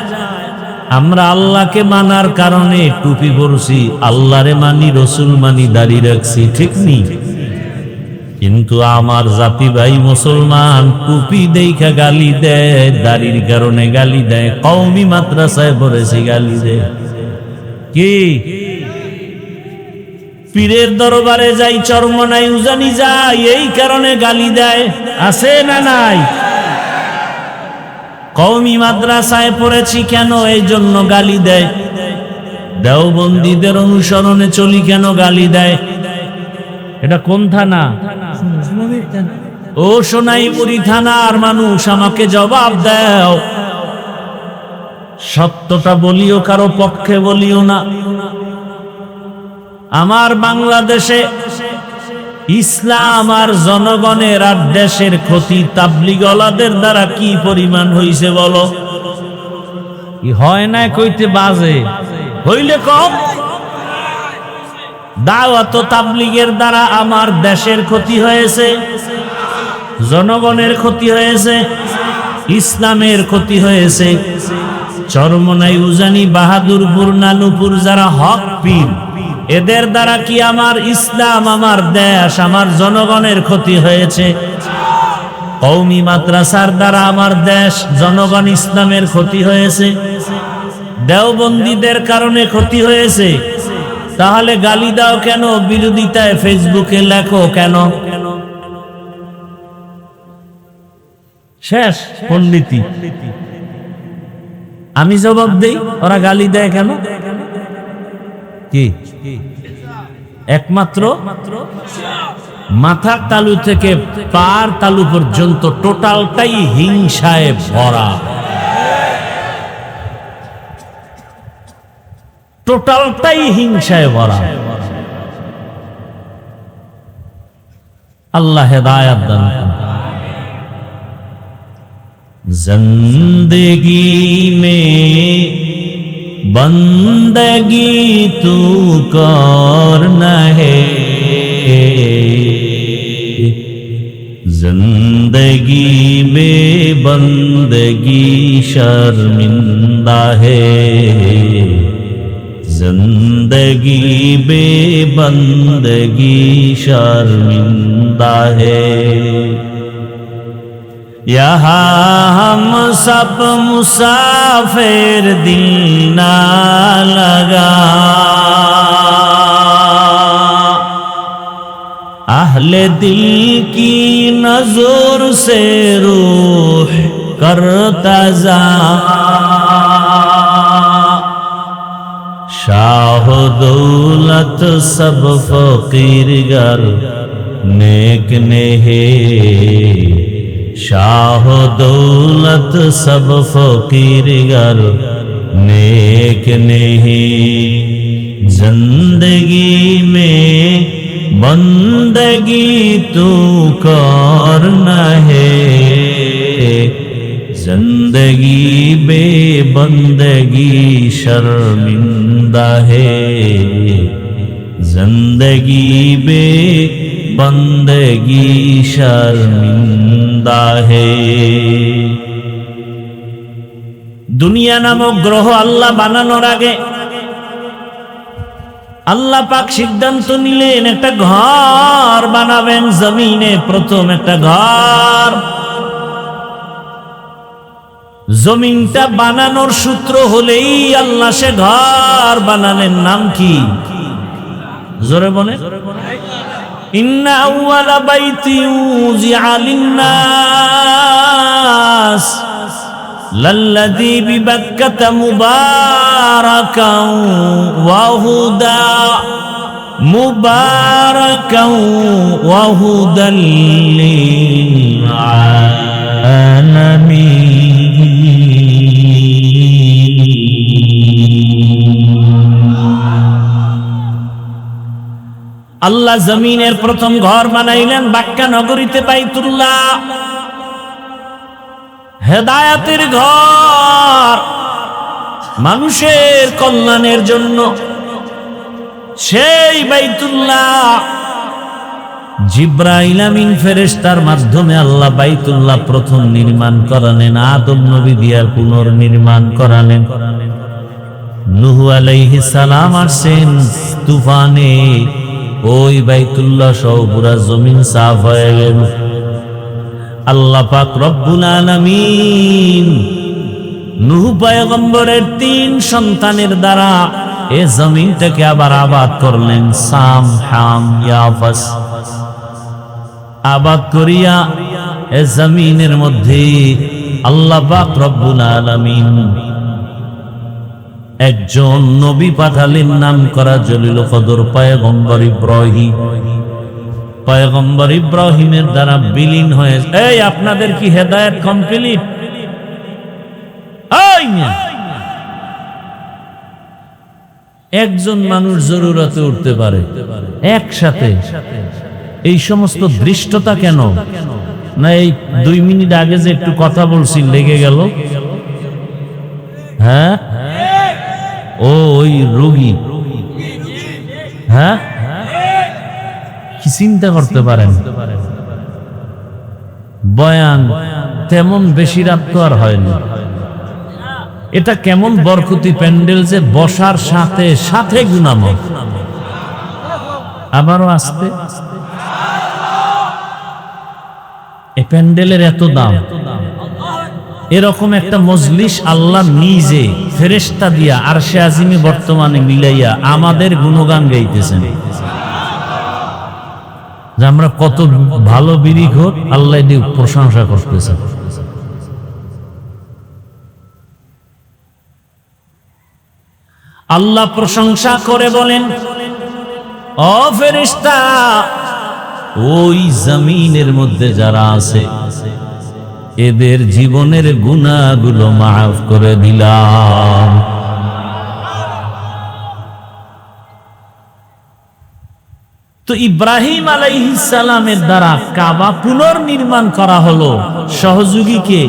আমরা আল্লাহকে মানার কারণে টুপি পরছি, আল্লাহরে মানি, রসুল মানি, দাড়ি রাখছি, ঠিক নেই? কিন্তু আমার জাতি ভাই মুসলমান টুপি দেখা গালি দেয়, দাড়ির কারণে গালি দেয়, কওমি মাদ্রাসায় পড়েছি গালি দেয়। কি পীরের দরবারে যাই, চরমনাই উজানি যাই, এই কারণে গালি দেয়, আছে না নাই? কওমি মাদ্রাসায় পড়েছি কেন, এই জন্য গালি দেয়। দেওবন্দীদের অনুসরণে চলি কেন, গালি দেয়। এটা কোন থানা? ও সোনাইমুড়ি থানার মানুষ, আমাকে জবাব দাও। সত্যটা বলিও, কারো পক্ষে বলিও না। আমার বাংলাদেশে ইসলাম আর জনগণের আর দেশের ক্ষতি তাবলিগওয়ালাদের দ্বারা কি পরিমাণ হইছে বলো? কি হয় না কইতে বাজে, হইলে কম। দাওয়াত ও তাবলিগের দ্বারা আমার দেশের ক্ষতি হয়েছে, জনগণের ক্ষতি হয়েছে, ইসলামের ক্ষতি হয়েছে। চরমনাই, উজানি, বাহাদুরপুর, নানুপুর যারা হক পীর, এদের দ্বারা কি আমার ইসলাম, আমার দেশ, আমার জনগণের ক্ষতি হয়েছে? কওমি মাদ্রাসার দ্বারা আমার দেশ, জনগণ, ইসলামের ক্ষতি হয়েছে। দেওবন্দীদের কারণে ক্ষতি হয়েছে। তাহলে গালি দাও কেন, বিরোধিতায় ফেসবুকে লেখো কেন? শেষ পণ্ডিতি। আমি জবাব দেই, ওরা গালি দেয় কেন? কি একমাত্র মাথার তালু থেকে পার তালু পর্যন্ত টোটালটাই হিংসায় ভরা, টোটালটাই হিংসায় ভরা। আল্লাহ হেদায়েত দান করুন। जिंदगी में बंदगी तू करना है, जिंदगी में बंदगी शर्मिंदा है, जिंदगी बेबंदगी शर्मिंदा है। यहाँ हम सब मुसाफिर दिल ना लगा, अहले दिल की नजर से रूह करता जा, शाह दौलत सब फकीर गर नेक नेहे, शाह दौलत सब फकीर गर नेक नहीं। जिंदगी में बंदगी तू करना है, जिंदगी बेबंदगी शर्मिंदा है, जिंदगी बेबंदगी शर्मिंदा है। দুনিয়া নামক গ্রহ আল্লাহ বানানোর আগে আল্লাহ পাক সিদ্ধান্ত নিলেন একটা ঘর বানাবেন জমিনে, প্রথম একটা ঘর। জমিনটা বানানোর সূত্র হলেই আল্লাহ সে ঘর বানালেন। নাম কি? জোরে বলে। ইন্না আউওয়ালা বাইতি উযিআ লিন-নাস লাল্লাযী বিবাক্কাতা মুবারাকান ওয়া হুদা, মুবারাকান ওয়া হুদাল লিল-আলামীন। আল্লাহ জমিনের প্রথম ঘর বানাইলেন বাক্কা নগরীতে, বাইতুল্লাহ, হেদায়াতের ঘর, মানুষের কল্যাণের জন্য। সেই বাইতুল্লাহ জিব্রাইল আমিন ফেরেশতার মাধ্যমে আল্লাহ বাইতুল্লাহ প্রথম নির্মাণ করালেন, আদম নবী দিয়া পুনর্নির্মাণ করালেন। নূহ আলাইহিস সালাম আসেন তুফানে, ওই বাইতুল্লাহ সহ পুরা জমিন সাফ হয়ে গেল। আল্লাহ পাক রব্বুল আলামিন নূহ পয়গম্বরের 3 সন্তানের দ্বারা এ জমিনটাকে আবার আবাদ করলেন। সাম, হাম, ইয়াফাস আবাদ করিয়া এ জমিনের মধ্যে আল্লাহ পাক রব্বুল আলামিন একজন নবী পাঠালেন, নাম করা জলিল কদর পয়গম্বর ইব্রাহিম। পয়গম্বর ইব্রাহিমের দ্বারা বিলীন হয়ে, এই আপনাদের কি হেদায়েত কমপ্লিট? একজন মানুষ জরুরতে উঠতে পারে একসাথে, এই সমস্ত দৃষ্টতা কেন? না এই 2 মিনিট আগে যে একটু কথা বলছি লেগে গেল। হ্যাঁ, ও ওই রোগী। হ্যাঁ, কি চিন্তা করতে পারেন? বয়ান তেমন বেশি রাত তো আর হয়নি। এটা কেমন বরকতি প্যান্ডেল যে বসার সাথে সাথে গুনামত। আবারও আসতে, এই প্যান্ডেলের এত দাম। এরকম একটা মজলিস আল্লাহ নিজে ফেরেশতা দিয়া আরশে আজিমে বর্তমানে মিলাইয়া আমাদের গুণগান গাইতেছেন যে আমরা কত ভালো বিড়ি ঘর, আল্লাহ দিয়ে প্রশংসা করতেছেন। আল্লাহ প্রশংসা করে বলেন, ও ফেরেশতা, ওই জমিনের মধ্যে যারা আছে এদের জীবনের গুনাহগুলো মাফ করে দিলাম। তো ইব্রাহিম আলাইহিস সালামের দ্বারা কাবা পুনর্নির্মাণ করা হলো। সহযোগী কে?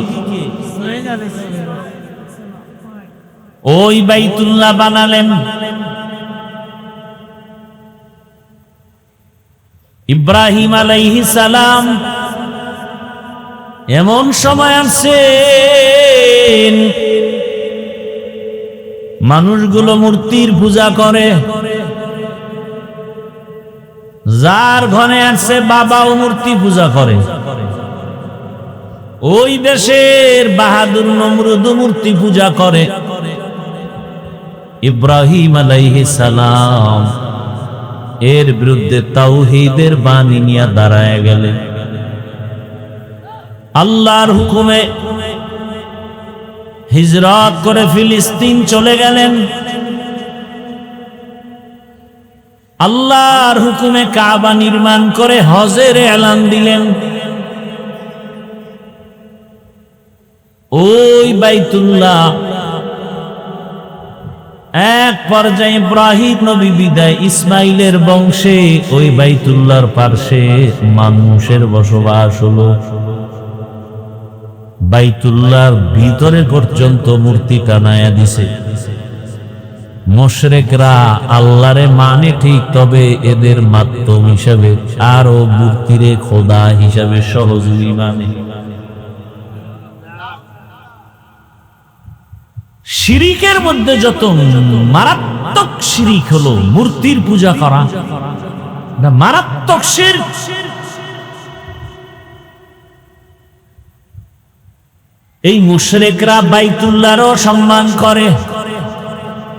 ওই বাইতুল্লাহ বানালেন ইব্রাহিম আলাইহিস সালাম। এমন সময় আসছেন মানুষগুলো মূর্তির পূজা করে। যার ঘরে আসছে বাবাও মূর্তি পূজা করে। ওই দেশের বাহাদুর নমরুদ মূর্তি পূজা করে। ইব্রাহিম আলাইহিস সালাম এর বিরুদ্ধে তাওহীদের বাণী নিয়ে দাঁড়ায় গেলেন। আল্লাহর হুকুমে হিজরত করে ফিলিস্তিন চলে গেলেন। আল্লাহর হুকুমে কাবা নির্মাণ করে হজের এলান দিলেন। ওই বাইতুল্লাহ এক পর্যায়ে ইব্রাহিম নবী বিদায় ইসমাইলের বংশে ওই বাইতুল্লাহর পার্শ্বে মানুষের বসবাস হলো। বাইতুল্লাহর ভিতরে পর্যন্ত মূর্তি টানায়া দিছে। মুশরিকরা আল্লাহরে মানে ঠিক, তবে এদের মাধ্যম হিসাবে আরো মূর্তিরে খোদা হিসাবে সহযোগী মানে। শিরিকের মধ্যে যত মারাত্মক শিরিক হলো মূর্তির পূজা করা, মারাত্মক শিরক। এই মুশরিকরা বাইতুল্লাহরও সম্মান করে।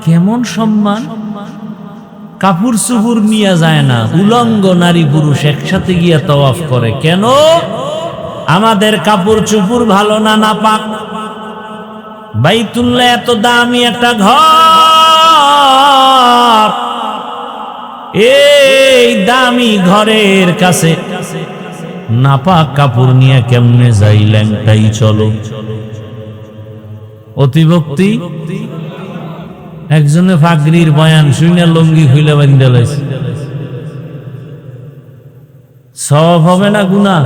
কেমন সম্মান? কাপড় চুপুর নিয়ে যায় না, উলঙ্গ নারী পুরুষ একসাথে গিয়া তাওয়াফ করে। কেন? আমাদের কাপড় চুপুর ভালো না, নাপাক। বাইতুল্লাহ এত দামি একটা ঘর, এই দামি ঘরের কাছে নাপাক কাপড় নিয়ে কেমনে যাই? ল্যাংটাই চলো। অতিভক্তি। একজনে ফাগরির বয়ান শুনে লঙ্গি খুলে বান্ধা লাইছে। সওয়াব হবে না গুনাহ?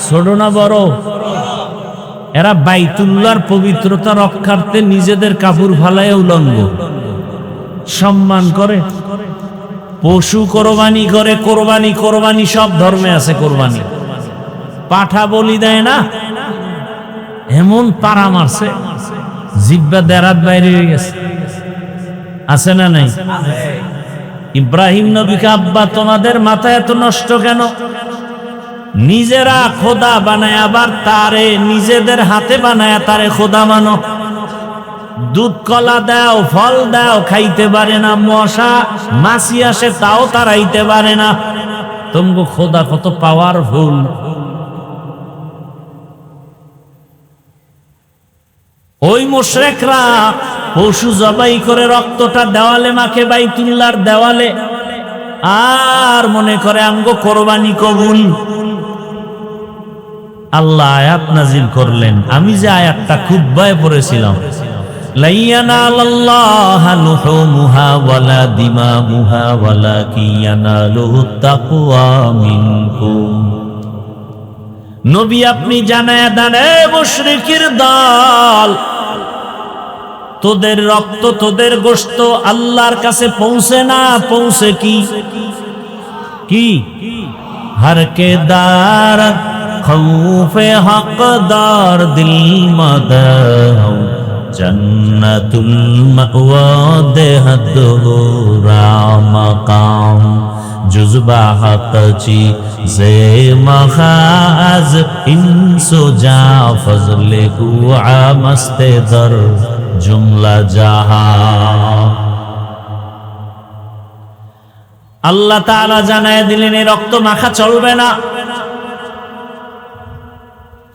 ছোট না বড়? এরা বাইতুল্লাহর পবিত্রতা রক্ষার্থে নিজেদের কাপড় ফালায় উলঙ্গ। সম্মান করে। পশু কোরবানি করে। কোরবানি সব ধর্মে আছে। কোরবানি পাঠা বলি দেয় না, এমন পাড়া মারছে জিব্বা দেরাত বাইরে হয়ে গেছে। আছে না নাই? ইব্রাহিম নবীকে, আব্বা তোমাদের মাথা এত নষ্ট কেন? নিজেরা খোদা বানায়, আবার তারে নিজেদের হাতে বানায় তারে খোদা মানো। দুধ কলা দাও, ফল দাও, খাইতে পারে না। মশা মাছি আসে তাও তারাইতে পারে না। তোমগো খোদা কত পাওয়ারফুল। ওই মুশরিকরা পশু জবাই করে রক্তটা দেওয়ালে মাখে, বাইতুল্লাহর দেওয়ালে, আর মনে করে আমগো কোরবানি কবুল। আল্লাহ আয়াত নাজিল করলেন। আমি যে আয়াতটা খুব ভয় পড়েছিলাম, লা ইয়ানালাল্লাহু লুহুমুহা ওয়ালা দিমাউহা ওয়ালাকিন ইয়ানালুহু তাকওয়া মিনকুম। নবী আপনি জানায়া দেন, এ মুশরিকের দল, তোদের রক্ত তোদের গোশত আল্লাহর কাছে পৌঁছে না। পৌঁছে কি? হরকে দার খৌফে হকদার দিল মদাও জন্নতুল মাওয়া দেহদুরা মাকাম जुज़्बा हक़ची से मखाज इंसो जा फजले हुआ मस्ते दर जुमला जहा। আল্লাহ তাআলা জানায় দিলেন এই রক্ত মাখা চলবে না।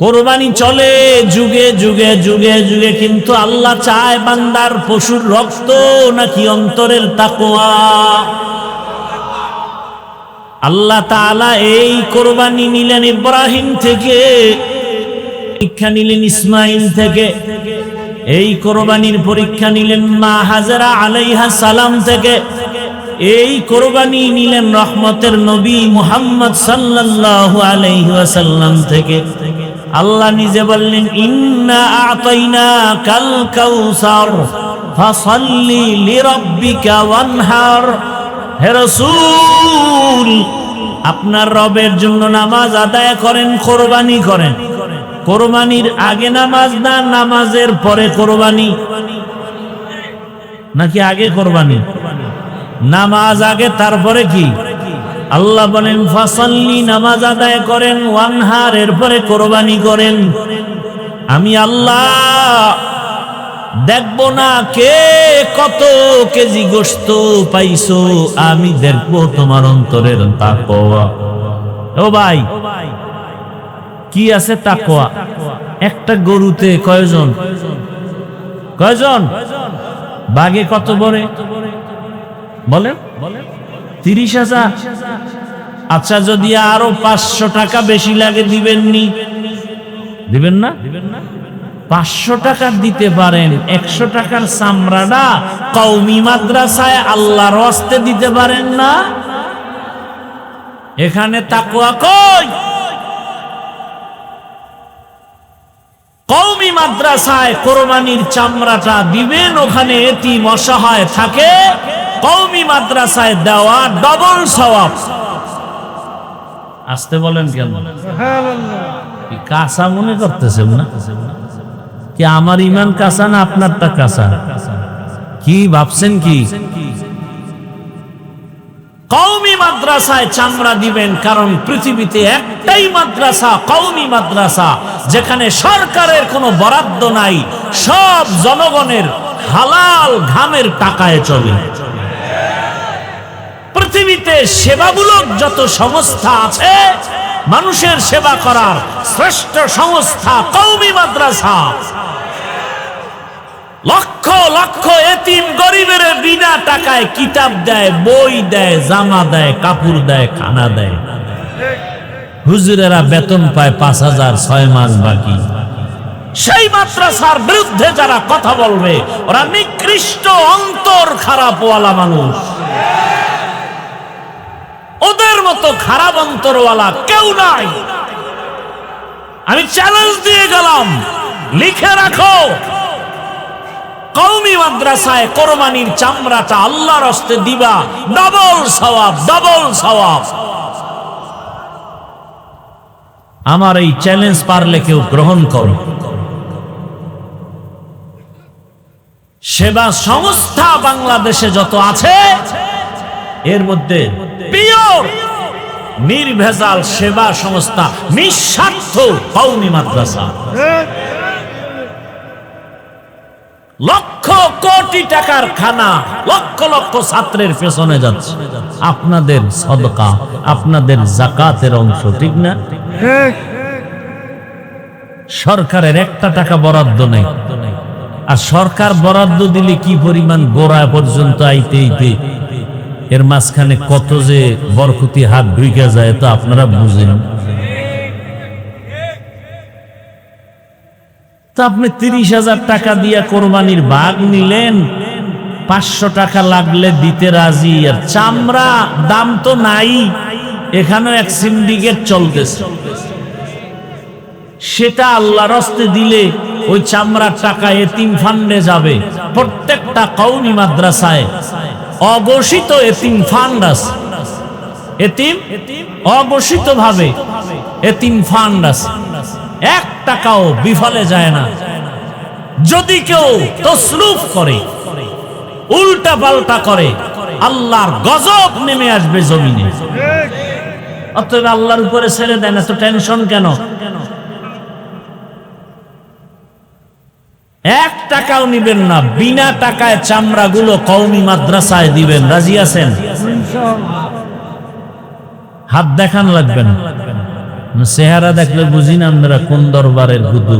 কোরবানি চলে যুগে যুগে যুগে যুগে, কিন্তু আল্লাহ চায় বান্দার পশুর রক্ত নাকি অন্তরের তাকওয়া। আল্লাহ তাআলা এই কোরবানি নিলেন ইব্রাহিম থেকে, পরীক্ষা নিলেন ইসমাইল থেকে, এই কোরবানির পরীক্ষা নিলেন মা হাজেরা আলাইহা সালাম থেকে, এই কোরবানি নিলেন রহমতের নবী মুহাম্মদ সাল্লাল্লাহু আলাইহি ওয়াসাল্লাম থেকে। আল্লাহ নিজে বললেন, ইন্না আ'তাইনাকাল কাউসার ফাসাল্লি লিরাব্বিকা ওয়ানহার। হে রাসূল, আপনার রবের জন্য নামাজ আদায় করেন, কোরবানি করেন। কোরবানির আগে নামাজ না, নামাজের পরে কোরবানি। নাকি আগে কোরবানি? নামাজ আগে, তারপরে কি? আল্লাহ বলেন ফাসাল্লি, নামাজ আদায় করেন, ওয়ানহার, এরপরে কোরবানি করেন। আমি আল্লাহ দেখবো না কে কত কেজি গোশত পাইছো, আমি দেখবো তোমার অন্তরের তাকওয়া। ও ভাই, কি আছে তাকওয়া? একটা গরুতে কয়জন? বাঘে কত বড়ে বলেন? 30,000। আচ্ছা, যদি আরো 500 টাকা বেশি লাগে দিবেন না? 500 টাকা দিতে পারেন, 100 টাকার চামড়াটা কওমি মাদ্রাসায় আল্লাহর ওয়াস্তে দিতে পারেন না? এখানে তাকওয়া কই? কওমি মাদ্রাসায় কোরবানির চামড়াটা দিবেন, ওখানে এতিম অসহায় থাকে, কওমি মাদ্রাসায় দেওয়া ডবল সওয়াব। আসতে বলেন কেন? কি কাঁচা মনে করতেছেন না? কি আমার ইমান কাঁচা না আপনারটা কাঁচা? কি ভাবছেন? কি কওমি মাদ্রাসায় চামড়া দিবেন? কারণ পৃথিবীতে একটাই মাদ্রাসা, কওমি মাদ্রাসা, যেখানে সরকারের কোনো বরাদ্দ নাই, সব জনগণের হালাল ঘামের টাকায় চলে। পৃথিবীতে সেবামূলক যত সংস্থা আছে, মানুষের সেবা করার শ্রেষ্ঠ সংস্থা কওমি মাদ্রাসা। লক্ষ লক্ষ এতিম গরিবের বিনা টাকায় কিতাব দেয়, বই দেয়, জামা দেয়, কাপড় দেয়, খানা দেয়। হুজুরেরা বেতন পায় 5,000, 6 মাস বাকি। সেই মাদ্রাসার বিরুদ্ধে যারা কথা বলবে, ওরা নিকৃষ্ট অন্তর খারাপওয়ালা মানুষ। ওদের মতো খারাপ অন্তরওয়ালা কেউ নাই। আমি চ্যালেঞ্জ দিয়ে গেলাম, লিখে রাখো, কওমি মাদ্রাসায় কোরবানির চামড়াটা আল্লাহর হস্তে দিবা, ডবল সওয়াব, ডবল সওয়াব। আমার এই চ্যালেঞ্জ পারলে কেউ গ্রহণ করো। সেবা সংস্থা বাংলাদেশে যত আছে, এর মধ্যে পিওর নির্ভেজাল সেবা সংস্থা, নিঃস্বার্থ কওমি মাদ্রাসা। লক্ষ কোটি টাকার খানা লক্ষ লক্ষ ছাত্রের পেছনে যাচ্ছে, আপনাদের সদকা, আপনাদের যাকাতের অংশ, ঠিক না? সরকারের একটা টাকা বরাদ্দ নেই। আর সরকার বরাদ্দ দিলে কি পরিমাণ গোড়া পর্যন্ত আইতে এর মাঝখানে কত যে বরকতি হাত ঢুকে যায়, তো আপনারা বুঝেন। তো আপনি 30,000 টাকা দিয়া কোরবানির ভাগ নিলেন, 500 টাকা লাগলে দিতে রাজি। আর চামড়া দাম তো নাই, এখানেও এক সিন্ডিকেট চলতেছে। সেটা আল্লাহর হস্তে দিলে ওই চামড়ার টাকা এতিম ফান্ডে যাবে। প্রত্যেকটা কওমি মাদ্রাসায় অঘোষিত এতিম ফান্ড আছে, এতিম অঘোষিত ভাবে এতিম ফান্ড আছে। 1 টাকাও বিফলে যায় না। যদি কেউ তসরুফ করে, উল্টা পাল্টা করে, আল্লাহর গজব নেমে আসবে জমিনে। অতএব আল্লাহর উপরে ছেড়ে দেন, এত টেনশন কেন? 1 টাকাও নিবেন না, বিনা টাকায় চামড়াগুলো কওমি মাদ্রাসায় দিবেন। রাজি আছেন? হাত দেখান লাগবে না, চেহারা দেখলে বুঝি না আপনারা কোন দরবারের গুদু।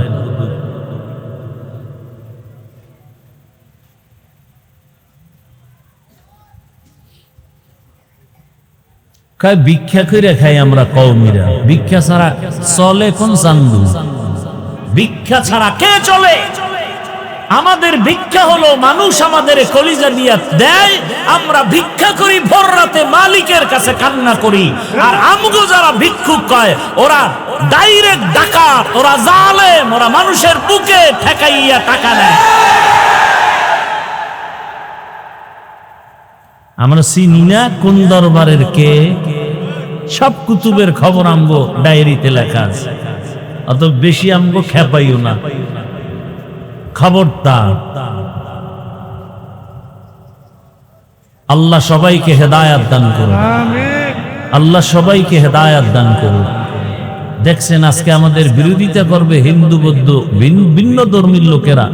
ভিক্ষা করে খাই আমরা কওমিরা, ভিক্ষা ছাড়া চলে কোন চান্দু? ভিক্ষা ছাড়া কে চলে? আমাদের ভিক্ষা হলো মানুষ আমাদের কলিজা দিয়া দেয়, আমরা ভিক্ষা করি, ভোর রাতে মালিকের কাছে কান্না করি। আর আমগো যারা ভিক্ষুক কয়, ওরা ডাইরেক্ট ডাকাত, ওরা জালেম, ওরা মানুষের বুকে ঠেকাইয়া টাকা নেয়। আমরা চিনি না কোন দরবারের কে। সব কুতুবের খবর আমগো ডায়েরিতে লেখা আছে, অত বেশি আমগো খেপাইও না, খবরদার। আল্লাহ সবাইকে হেদায়াত দান করুন, আল্লাহ সবাইকে হেদায়াত দান করুন। দেখছেন আজকে আমাদের বিরোধিতা করবে হিন্দু বৌদ্ধ ভিন্ন ধর্মীর লোকেরা,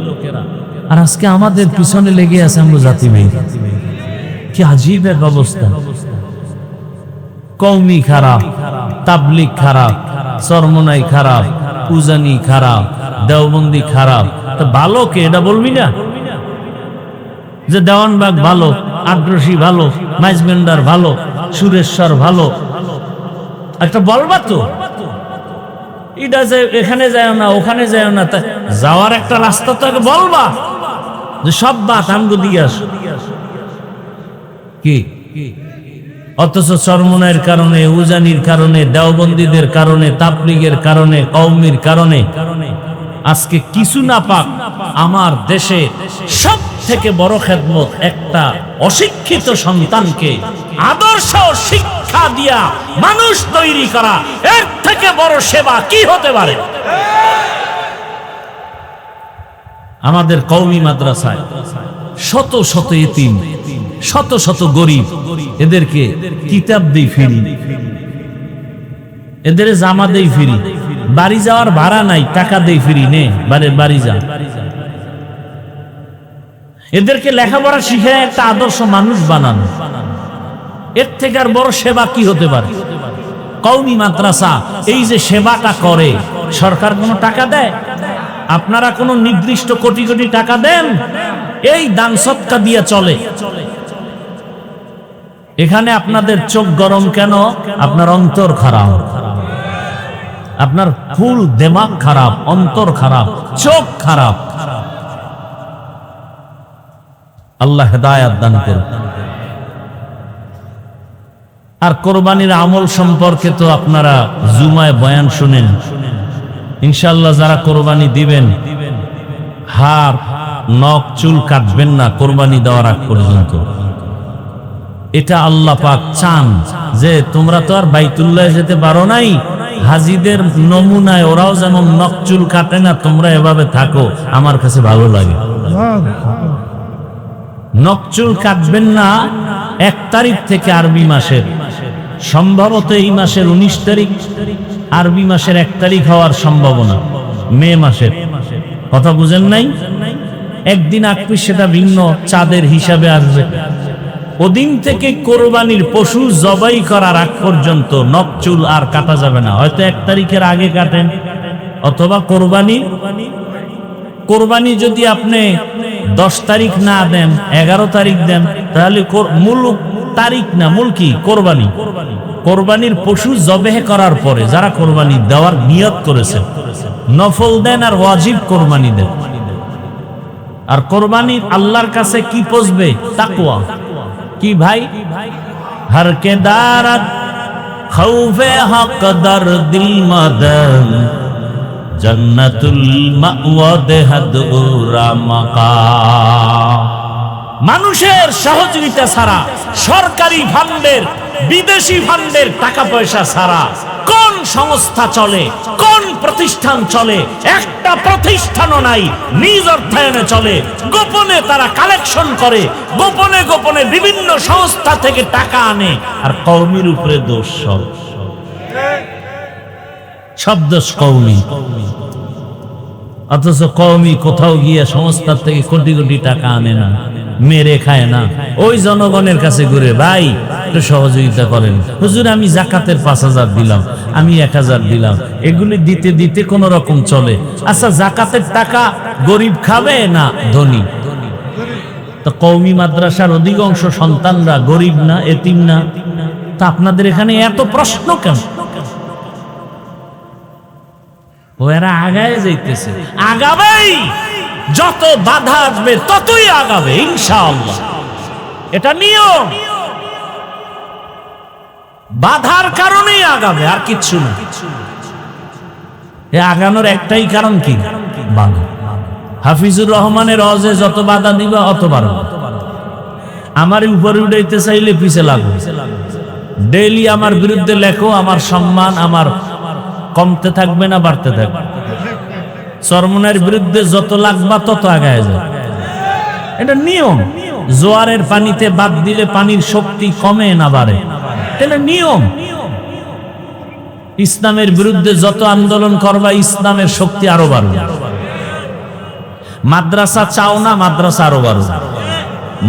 আর আজকে আমাদের পিছনে লেগে আছে আমরা জাতি ভাই। কি আজীব এক অবস্থা। কওমি খারাপ, তাবলিগ খারাপ, চরমনাই খারাপ, উজানি খারাপ, দেওবন্দি খারাপ, তো ভালো কে এটা বলবি না? যে দেওয়ানবাগ ভালো, আদ্রসী ভালো, মাইজমেন্ডার ভালো, সুরেশ্বর ভালো, একটা বলবা তো। এটা যে এখানে যায় না ওখানে যায় না, যাওয়ার একটা রাস্তা তো বলবা, যে সব বাত আমগো দিয়ে আস কি। অথচ চরমনাইয়ের কারণে, উজানির কারণে, দেওবন্দীদের কারণে, তাবলিগের কারণে, কওমির কারণে আজকে কিছু না পাক আমার দেশে সব থেকে বড় খেদমত একটা অশিক্ষিত সন্তানকে আদর্শ শিক্ষা দিয়া মানুষ তৈরি করা, এর থেকে বড় সেবা কি হতে পারে? আমাদের কওমি মাদ্রাসায় শত শত এতিম, শত শত গরিব, এদেরকে কিতাব দেই ফিরি, এদের জামা দেই ফিরি, বাড়ি যাওয়ার ভাড়া নাই, টাকা দেই ফিরি, নে বাড়ি যা। এদেরকে লেখাপড়া শিখে একটা আদর্শ মানুষ বানানো, এর থেকে আর বড় সেবা কি হতে পারে? কওমি মাদ্রাসা এই যে সেবাটা করে, সরকার কোনো টাকা দেয়? আপনারা কোনো নির্দিষ্ট কোটি কোটি টাকা দেন? এই দান সদকা দিয়ে চলে। এখানে আপনাদের চোখ গরম কেন? আপনার অন্তর খারাপ, আপনার ফুল দিমাগ খারাপ, অন্তর খারাপ, চোখ খারাপ। আল্লাহ হেদায়াত দান করুন। আর কোরবানির আমল সম্পর্কে তো আপনারা জুমায় বয়ান শুনেন। ইনশাআল্লাহ যারা কোরবানি দিবেন, হাড় নখ চুল কাটবেন না কোরবানি দেওয়ার আগ পর্যন্ত। এটা আল্লাহ পাক চান যে তোমরা তো আর বাইতুল্লাহ যেতে পারো নাই, হাজিদের নমুনায় ওরাও যেমন নখ চুল কাটে না, তোমরা এভাবে থাকো, আমার কাছে ভালো লাগে। নখ চুল কাটবেন না 1 তারিখ থেকে আরবি মাসের, সম্ভবত এই মাসের 19 তারিখ, আরবি মাসের 1 তারিখ হওয়ার সম্ভাবনা, মে মাসের। কথা বুঝেন নাই? একদিন আকপিস সেটা ভিন্ন চাঁদের হিসাবে আসবে। ওদিন থেকে কোরবানির পশু জবাই করার আগ পর্যন্ত নখ চুল আর কাটা যাবে না। হয়তো 1 তারিখের আগে কাটেন, অথবা কোরবানি যদি আপনি 10 তারিখ না দেন, 11 তারিখ দেন, তাহলে মূল তারিখ না, মূল কি? কোরবানির পশু জবেহ করার পরে যারা কোরবানি দেওয়ার নিয়ত করেছে, নফল দেন আর ওয়াজিব কোরবানি দেন। আর কোরবানি আল্লাহর কাছে কি পৌঁছবে? তাকওয়া। কি ভাই? হর কে দারাত খৌফে হক দর দিল মদন, জান্নাতুল মাওয়া দেহদুরা মাকাম। মানুষের সহযোগিতা ছাড়া, সরকারি ফান্ডের, বিদেশি ফান্ডের টাকা পয়সা ছাড়া কোন সংস্থা চলে, কোন প্রতিষ্ঠান চলে? একটা প্রতিষ্ঠানও নাই। নিজ অর্থায়নে চলে, গোপনে তারা কালেকশন করে, গোপনে গোপনে বিভিন্ন সংস্থা থেকে টাকা আনে, আর কওমির উপরে দোষ সব দোষ কওমি। অথচ কওমি কোথাও গিয়ে সংস্থার থেকে কোটি কোটি টাকা আনে না, মেরে খায় না, ওই জনগণের কাছে ঘুরে, ভাই একটু সহযোগিতা করেন, হুজুর আমি জাকাতের 5000 দিলাম, আমি 1000 দিলাম, এগুলি দিতে দিতে কোন রকম চলে। আচ্ছা জাকাতের টাকা গরিব খাবে না ধনী? তো কওমি মাদ্রাসার অধিকাংশ সন্তানরা গরিব না, এতিম না? তা আপনাদের এখানে এত প্রশ্ন কেন? ওরা আগায় যাইতেছে, আগাবেই, যত বাধা আসবে ততই আগাবে ইনশাআল্লাহ। এটা নিয়ম, বাধার কারণেই আগাবে, আর কিচ্ছু না। আগানোর একটাই কারণ, কি? বাধা। হাফিজুর রহমানের রজে যত বাধা দিবা অত বাড়বে। আমার উপরে উঠাইতে চাইলে পিছে লাগবে। ডেইলি আমার বিরুদ্ধে লেখো, আমার সম্মান আমার কমতে থাকবে না বাড়তে থাকবে। চরমনের বিরুদ্ধে যত লাগবা তত আগায় যায়, এটা নিয়ম। জোয়ারের পানিতে বাদ দিলে পানির শক্তি কমে না বাড়ে, এটা নিয়ম। ইসলামের বিরুদ্ধে যত আন্দোলন করবা ইসলামের শক্তি আরো বাড়বে। মাদ্রাসা চাও না, মাদ্রাসা আরো বাড়বে।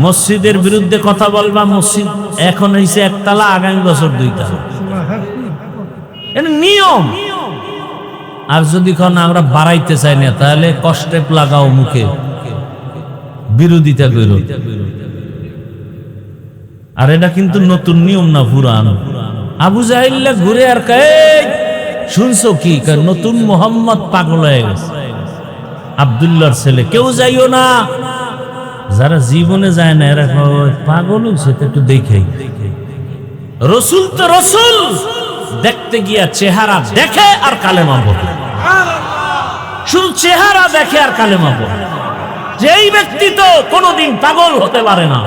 মসজিদের বিরুদ্ধে কথা বলবা, মসজিদ এখন হয়েছে একতলা, আগামী বছর 2 তলা, এটা নিয়ম। আর যদি কোন আমরা বাড়াইতে চাই না, তাহলে কষ্টে লাগাও মুখে, বিরোধিতা করো। আর এটা কিন্তু নতুন নিয়ম না, পুরান। আবু জাহিল্লা ঘুরে আর কয়, শুনছো কি? নতুন মোহাম্মদ পাগল হয়ে গেছে, আব্দুল্লাহর ছেলে। কেউ যাইও না, যারা জীবনে যায় না এরা পাগল হয়েছে, একটু দেখেই। রসুল তো রসুল, দেখতে গিয়া চেহারা দেখে আর কালেমা পড়ে, শুধু চেহারা দেখে আর কালেমা পড়ে। যেই ব্যক্তি তো কোনোদিন পাগল হতে পারে না।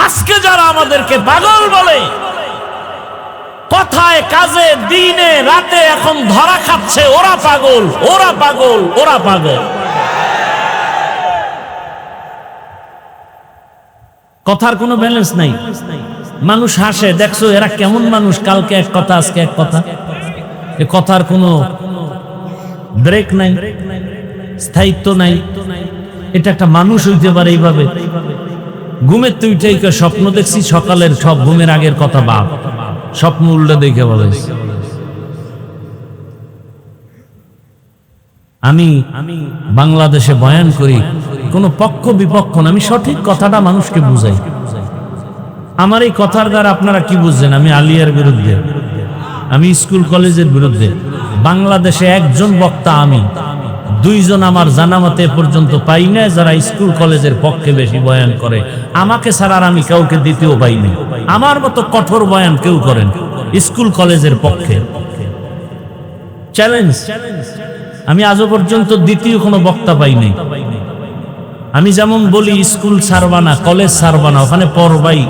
আজকে যারা আমাদেরকে পাগল বলে, কথায় কাজে দিনে রাতে এখন ধরা খাচ্ছে, ওরা পাগল, ওরা পাগল, ওরা পাগল। কথার কোনো ব্যালেন্স নাই। মানুষ হাসে, দেখছো এরা কেমন মানুষ, কালকে এক কথা আজকে এক কথা। এ কথার কোনো ব্রেক নাই, স্থায়িত্ব নাই। এটা একটা মানুষ হইতে পারে এইভাবে? ঘুমের তুই ঠিক স্বপ্ন দেখছি, সকালের সব ঘুমের আগের কথা বাপ, স্বপ্ন উল্টে দেখে বলে। আমি বাংলাদেশে বয়ান করি, কোনো পক্ষ বিপক্ষ না, আমি সঠিক কথাটা মানুষকে বুঝাই। আমার এই কথার দ্বারা আপনারা কি বুঝছেন? আমি আলিয়ার বিরুদ্ধে, আমি স্কুল কলেজের বিরুদ্ধে। বাংলাদেশে একজন বক্তা আমি, 2 জন আমার জানামতে পর্যন্ত পাই না যারা স্কুল কলেজের পক্ষে বেশি বয়ান করে। আমাকে ছাড়া আর আমি কাউকে দ্বিতীয় পাইনি। আমার মতো কঠোর বয়ান কেউ করেন স্কুল কলেজের পক্ষে। চ্যালেঞ্জ, আমি আজও পর্যন্ত দ্বিতীয় কোনো বক্তা পাইনি। আমি যেমন বলি স্কুল ছাড়বা না, কলেজ ছাড়বা না, ওখানে পড়বাই,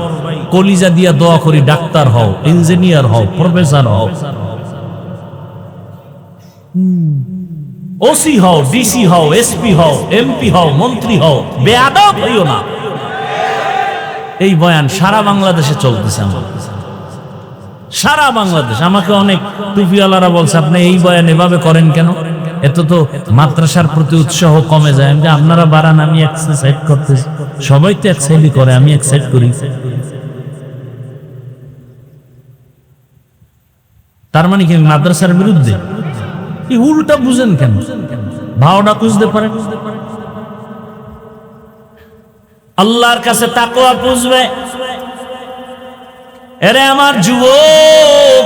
কলিজা দিয়া দোয়া করি ডাক্তার হও, ইঞ্জিনিয়ার হও, প্রফেসর হও, ওসি হও, ডিসি হও, এসপি হও, এমপি হও, মন্ত্রী হও, বেয়াদব হইও না। এই বয়ান সারা বাংলাদেশে চলতেছে আমার, সারা বাংলাদেশ। আমাকে অনেক টুপিওয়ালারা বলছে আপনি এই বয়ান এভাবে করেন কেন, এত তো মাদ্রাসার প্রতি উৎসাহ কমে যায়। আমি আপনারা বাড়ান, আমি এক্সারসাইজ করতেছি। সবাই তো এক্সারসাইজ করে, আমি এক্সারসাইজ করি। তার মানে কি মাদ্রাসার বিরুদ্ধে? এই উল্টা বুঝেন কেন? ভাওনা বুঝতে পারেন। আল্লাহর কাছে তাকওয়া বুঝবে। এরে আমার যুবক,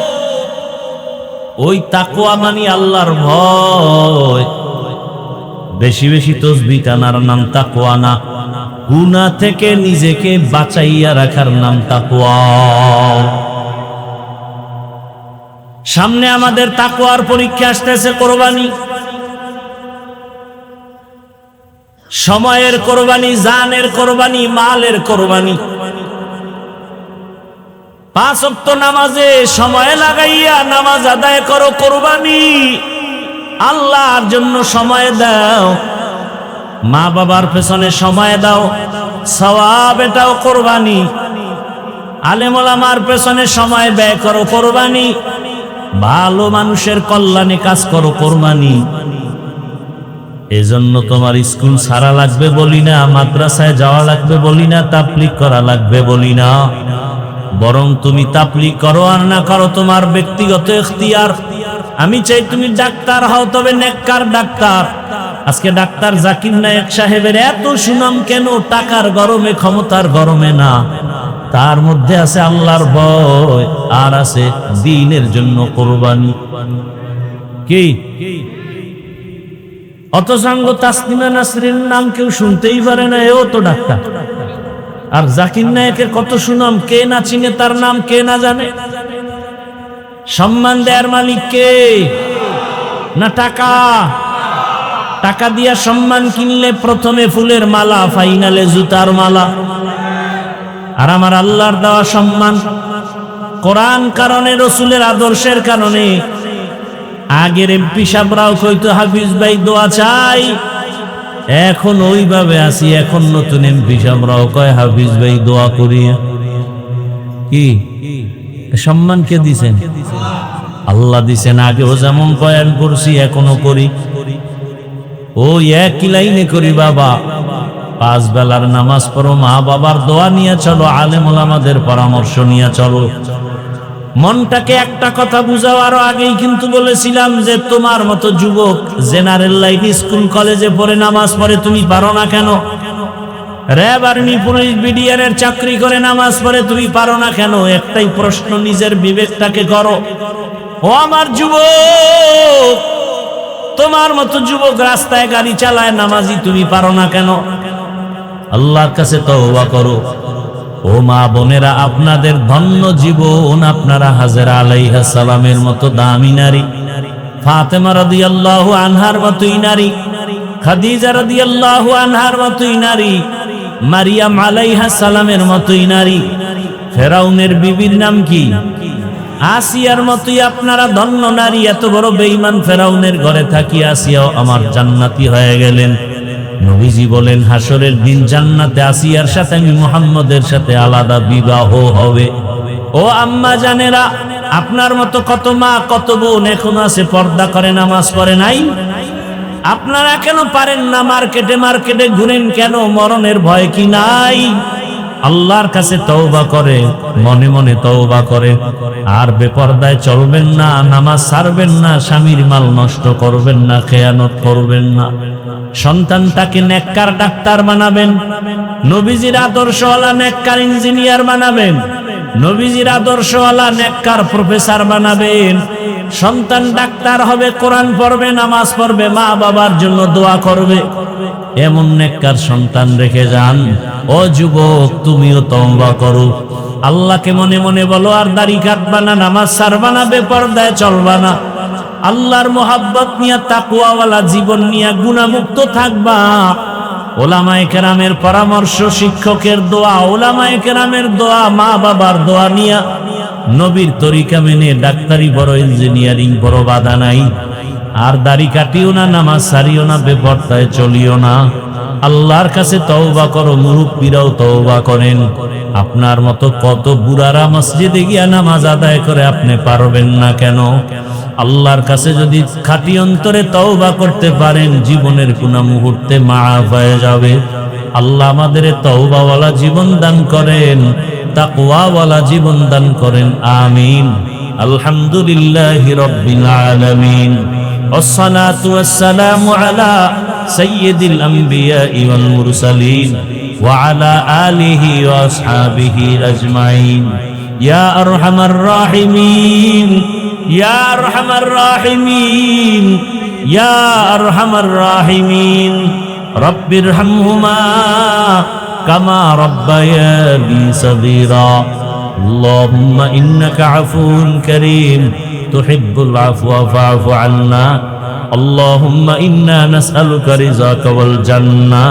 ওই তাকওয়া মানে আল্লাহর ভয়। বেশি বেশি তাসবিহ টানার নাম তাকওয়া না, গুনাহ থেকে নিজেকে বাঁচাইয়া রাখার নাম তাকওয়া। সামনে আমাদের তাকওয়ার পরীক্ষা আসতেছে, কোরবানি। সময়ের কোরবানি, জানের কোরবানি, মালের কোরবানি। 5 ওয়াক্ত নামাজে সময় লাগাইয়া নামাজ আদায় করো, কোরবানি। আল্লাহর জন্য সময় দাও, মা বাবার পেছনে সময় দাও, সওয়াব, এটাও কোরবানি। আলেম ওলামার পেছনে সময় ব্যয় করো, কোরবানি। ভালো মানুষের কল্যাণে কাজ করো, কোরবানি। এজন্য তোমার স্কুল ছাড়া লাগবে বলি না, মাদ্রাসায় যাওয়া লাগবে বলি না, তাবলীগ করা লাগবে বলি না। বরং তুমি তাবলীগ করো আর না করো তোমার ব্যক্তিগত ইখতিয়ার। আমি চাই তুমি ডাক্তার হও, তবে নেককার ডাক্তার। আজকে ডাক্তার জাকির নায়েক সাহেবের এত সুনাম কেন? টাকার গরমে, ক্ষমতার গরমে না, তার মধ্যে আছে আল্লাহর ভয় আর আছে দ্বীনের জন্য কোরবানি। কি অতসঙ্গ তাসলিমা নাসরিন নাম কেউ শুনতেই পারে না, এও তো ডাক্তার। আর জাকির নায়েকের কত সুনাম, কে না চিনে তার নাম, কে না জানে? সম্মান দেয়ার মালিক কে? না টাকা? টাকা দিয়া সম্মান কিনলে প্রথমে ফুলের মালা, ফাইনালে জুতার মালা। আর আমার আল্লাহর দেওয়া সম্মান কোরআন কারণে, রসুলের আদর্শের কারণে। আগের এমপি সাহেবরাও কইতো হাফিজ ভাই দোয়া চাই, এখন ওইভাবে আছি। এখন নতুন এমপি সাহেবরাও কয় হাফিজ ভাই দোয়া করিয়া। কি সম্মান কে দিছেন? আল্লাহ দিছেন। আগেও যেমন বয়ান করছি এখনো করি, ওই একই লাইনে করি। বাবা 5 বেলার নামাজ পড়ো, মা বাবার দোয়া নিয়ে চলো, আলেম ওলামাদের পরামর্শ নিয়ে চলো। মনটাকে একটা কথা বুঝাও। আরো আগেই কিন্তু বলেছিলাম যে তোমার মতো যুবক জেনারেল লাইন স্কুল কলেজে পড়ে নামাজ পড়ে, তুমি পারো না কেন? র্যাব আর্মি পুলিশ বিডিআর এর চাকরি করে নামাজ পড়ে, তুমি পারো না কেন? একটাই প্রশ্ন, নিজের বিবেকটাকে করো। ও আমার যুবক, তোমার মতো যুবক রাস্তায় গাড়ি চালায় নামাজি, তুমি পারো না কেন? আল্লাহর কাছে তওবা করো। ও মা বোনেরা, আপনাদের ধন্য জীবন। আপনারা হাজেরা আলাইহিস সালামের মতো দামি নারী, ফাতেমা রাদিয়াল্লাহু আনহার মতোই নারী, খাদিজা রাদিয়াল্লাহু আনহার মতোই নারী, মারিয়াম আলাইহিস সালামের মতোই নারী, ফেরাউনের বিবির নাম কি? আসিয়ার মতোই আপনারা ধন্য নারী। এত বড় বেঈমান ফেরাউনের ঘরে থাকি আসিয়াও আমার জান্নাতি হয়ে গেলেন। নবীজি বলেন হাসরের দিন জান্নাতে আসিয়ার সাথে আমি মুহাম্মদের সাথে আলাদা বিবাহ হবে। ও আম্মা জানেরা, আপনার মতো কত মা কত বোন এখনো আছে পর্দা করে নামাজ পড়ে নাই। আপনারা কেন পারেন না? মার্কেটে ঘুরেন কেন? মরণের ভয় কি নাই? আল্লাহর কাছে তওবা করে, মনে মনে তওবা করে। আর বেপরদায় চলবেন না, নামাজ ছাড়বেন না, স্বামীর মাল নষ্ট করবেন না, খেয়ানত করবেন না। সন্তানটাকে নেককার ডাক্তার বানাবেন, নবীজির আদর্শওয়ালা নেককার ইঞ্জিনিয়ার বানাবেন, নবীজির আদর্শওয়ালা নেককার প্রফেসর বানাবেন। সন্তান ডাক্তার হবে, কোরআন পড়বে, নামাজ পড়বে, মা বাবার জন্য দোয়া করবে। এমন নেককার সন্তান রেখে যান। ও যুবক, তুমিও তওবা করো, আল্লাহকে মনে মনে বলো। আর দাড়ি কাটবা না, নামাজ ছাড়বা না, বেপরদায় চলবা না। আল্লাহর মোহাব্বত নিয়ে, তাকওয়াওয়ালা জীবন নিয়ে গুনাহমুক্ত থাকবা। ওলামায়ে কেরামের পরামর্শ, শিক্ষকের দোয়া, ওলামায়ে কেরামের দোয়া, মা বাবার দোয়া নিয়া নবীর তরিকা মেনে ডাক্তারি বড়, ইঞ্জিনিয়ারিং বড়, বাধা নাই। আর দাড়ি কাটিও না, নামাজ ছাড়িও না, বেপরদায় চলিও না। আল্লাহর কাছে তওবা করো। মুরব্বীরাও তওবা করেন। আপনার মতো কত বুড়ারা মসজিদে গিয়া নামাজ আদায় করে, আপনি পারবেন না কেন? আল্লাহর কাছে যদি খাঁটি অন্তরে তওবা করতে পারেন, জীবনের কোনো মুহূর্তে মাফ হয়ে যাবে। আল্লাহ আমাদের তওবাওয়ালা জীবন দান করেন, তাকওয়াওয়ালা জীবন দান করেন। আমিন। আলহামদুলিল্লাহি রাব্বিল আলামিন। والصلاة والسلام على سيد الأنبياء والمرسلين وعلى آله وأصحابه أجمعين. يا أرحم الراحمين، يا أرحم الراحمين، يا أرحم الراحمين. رب ارحمهما كما ربياني صغيرا. اللهم إنك عفو كريم تحب العفو فاعف عنا. اللهم إنا نسألك رضاك والجنة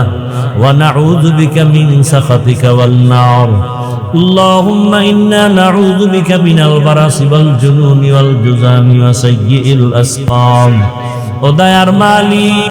ونعوذ بك من سخطك والنار. اللهم إنا نعوذ بك من البرص والجنون والجذام وسيء الأسقام. وديار مالي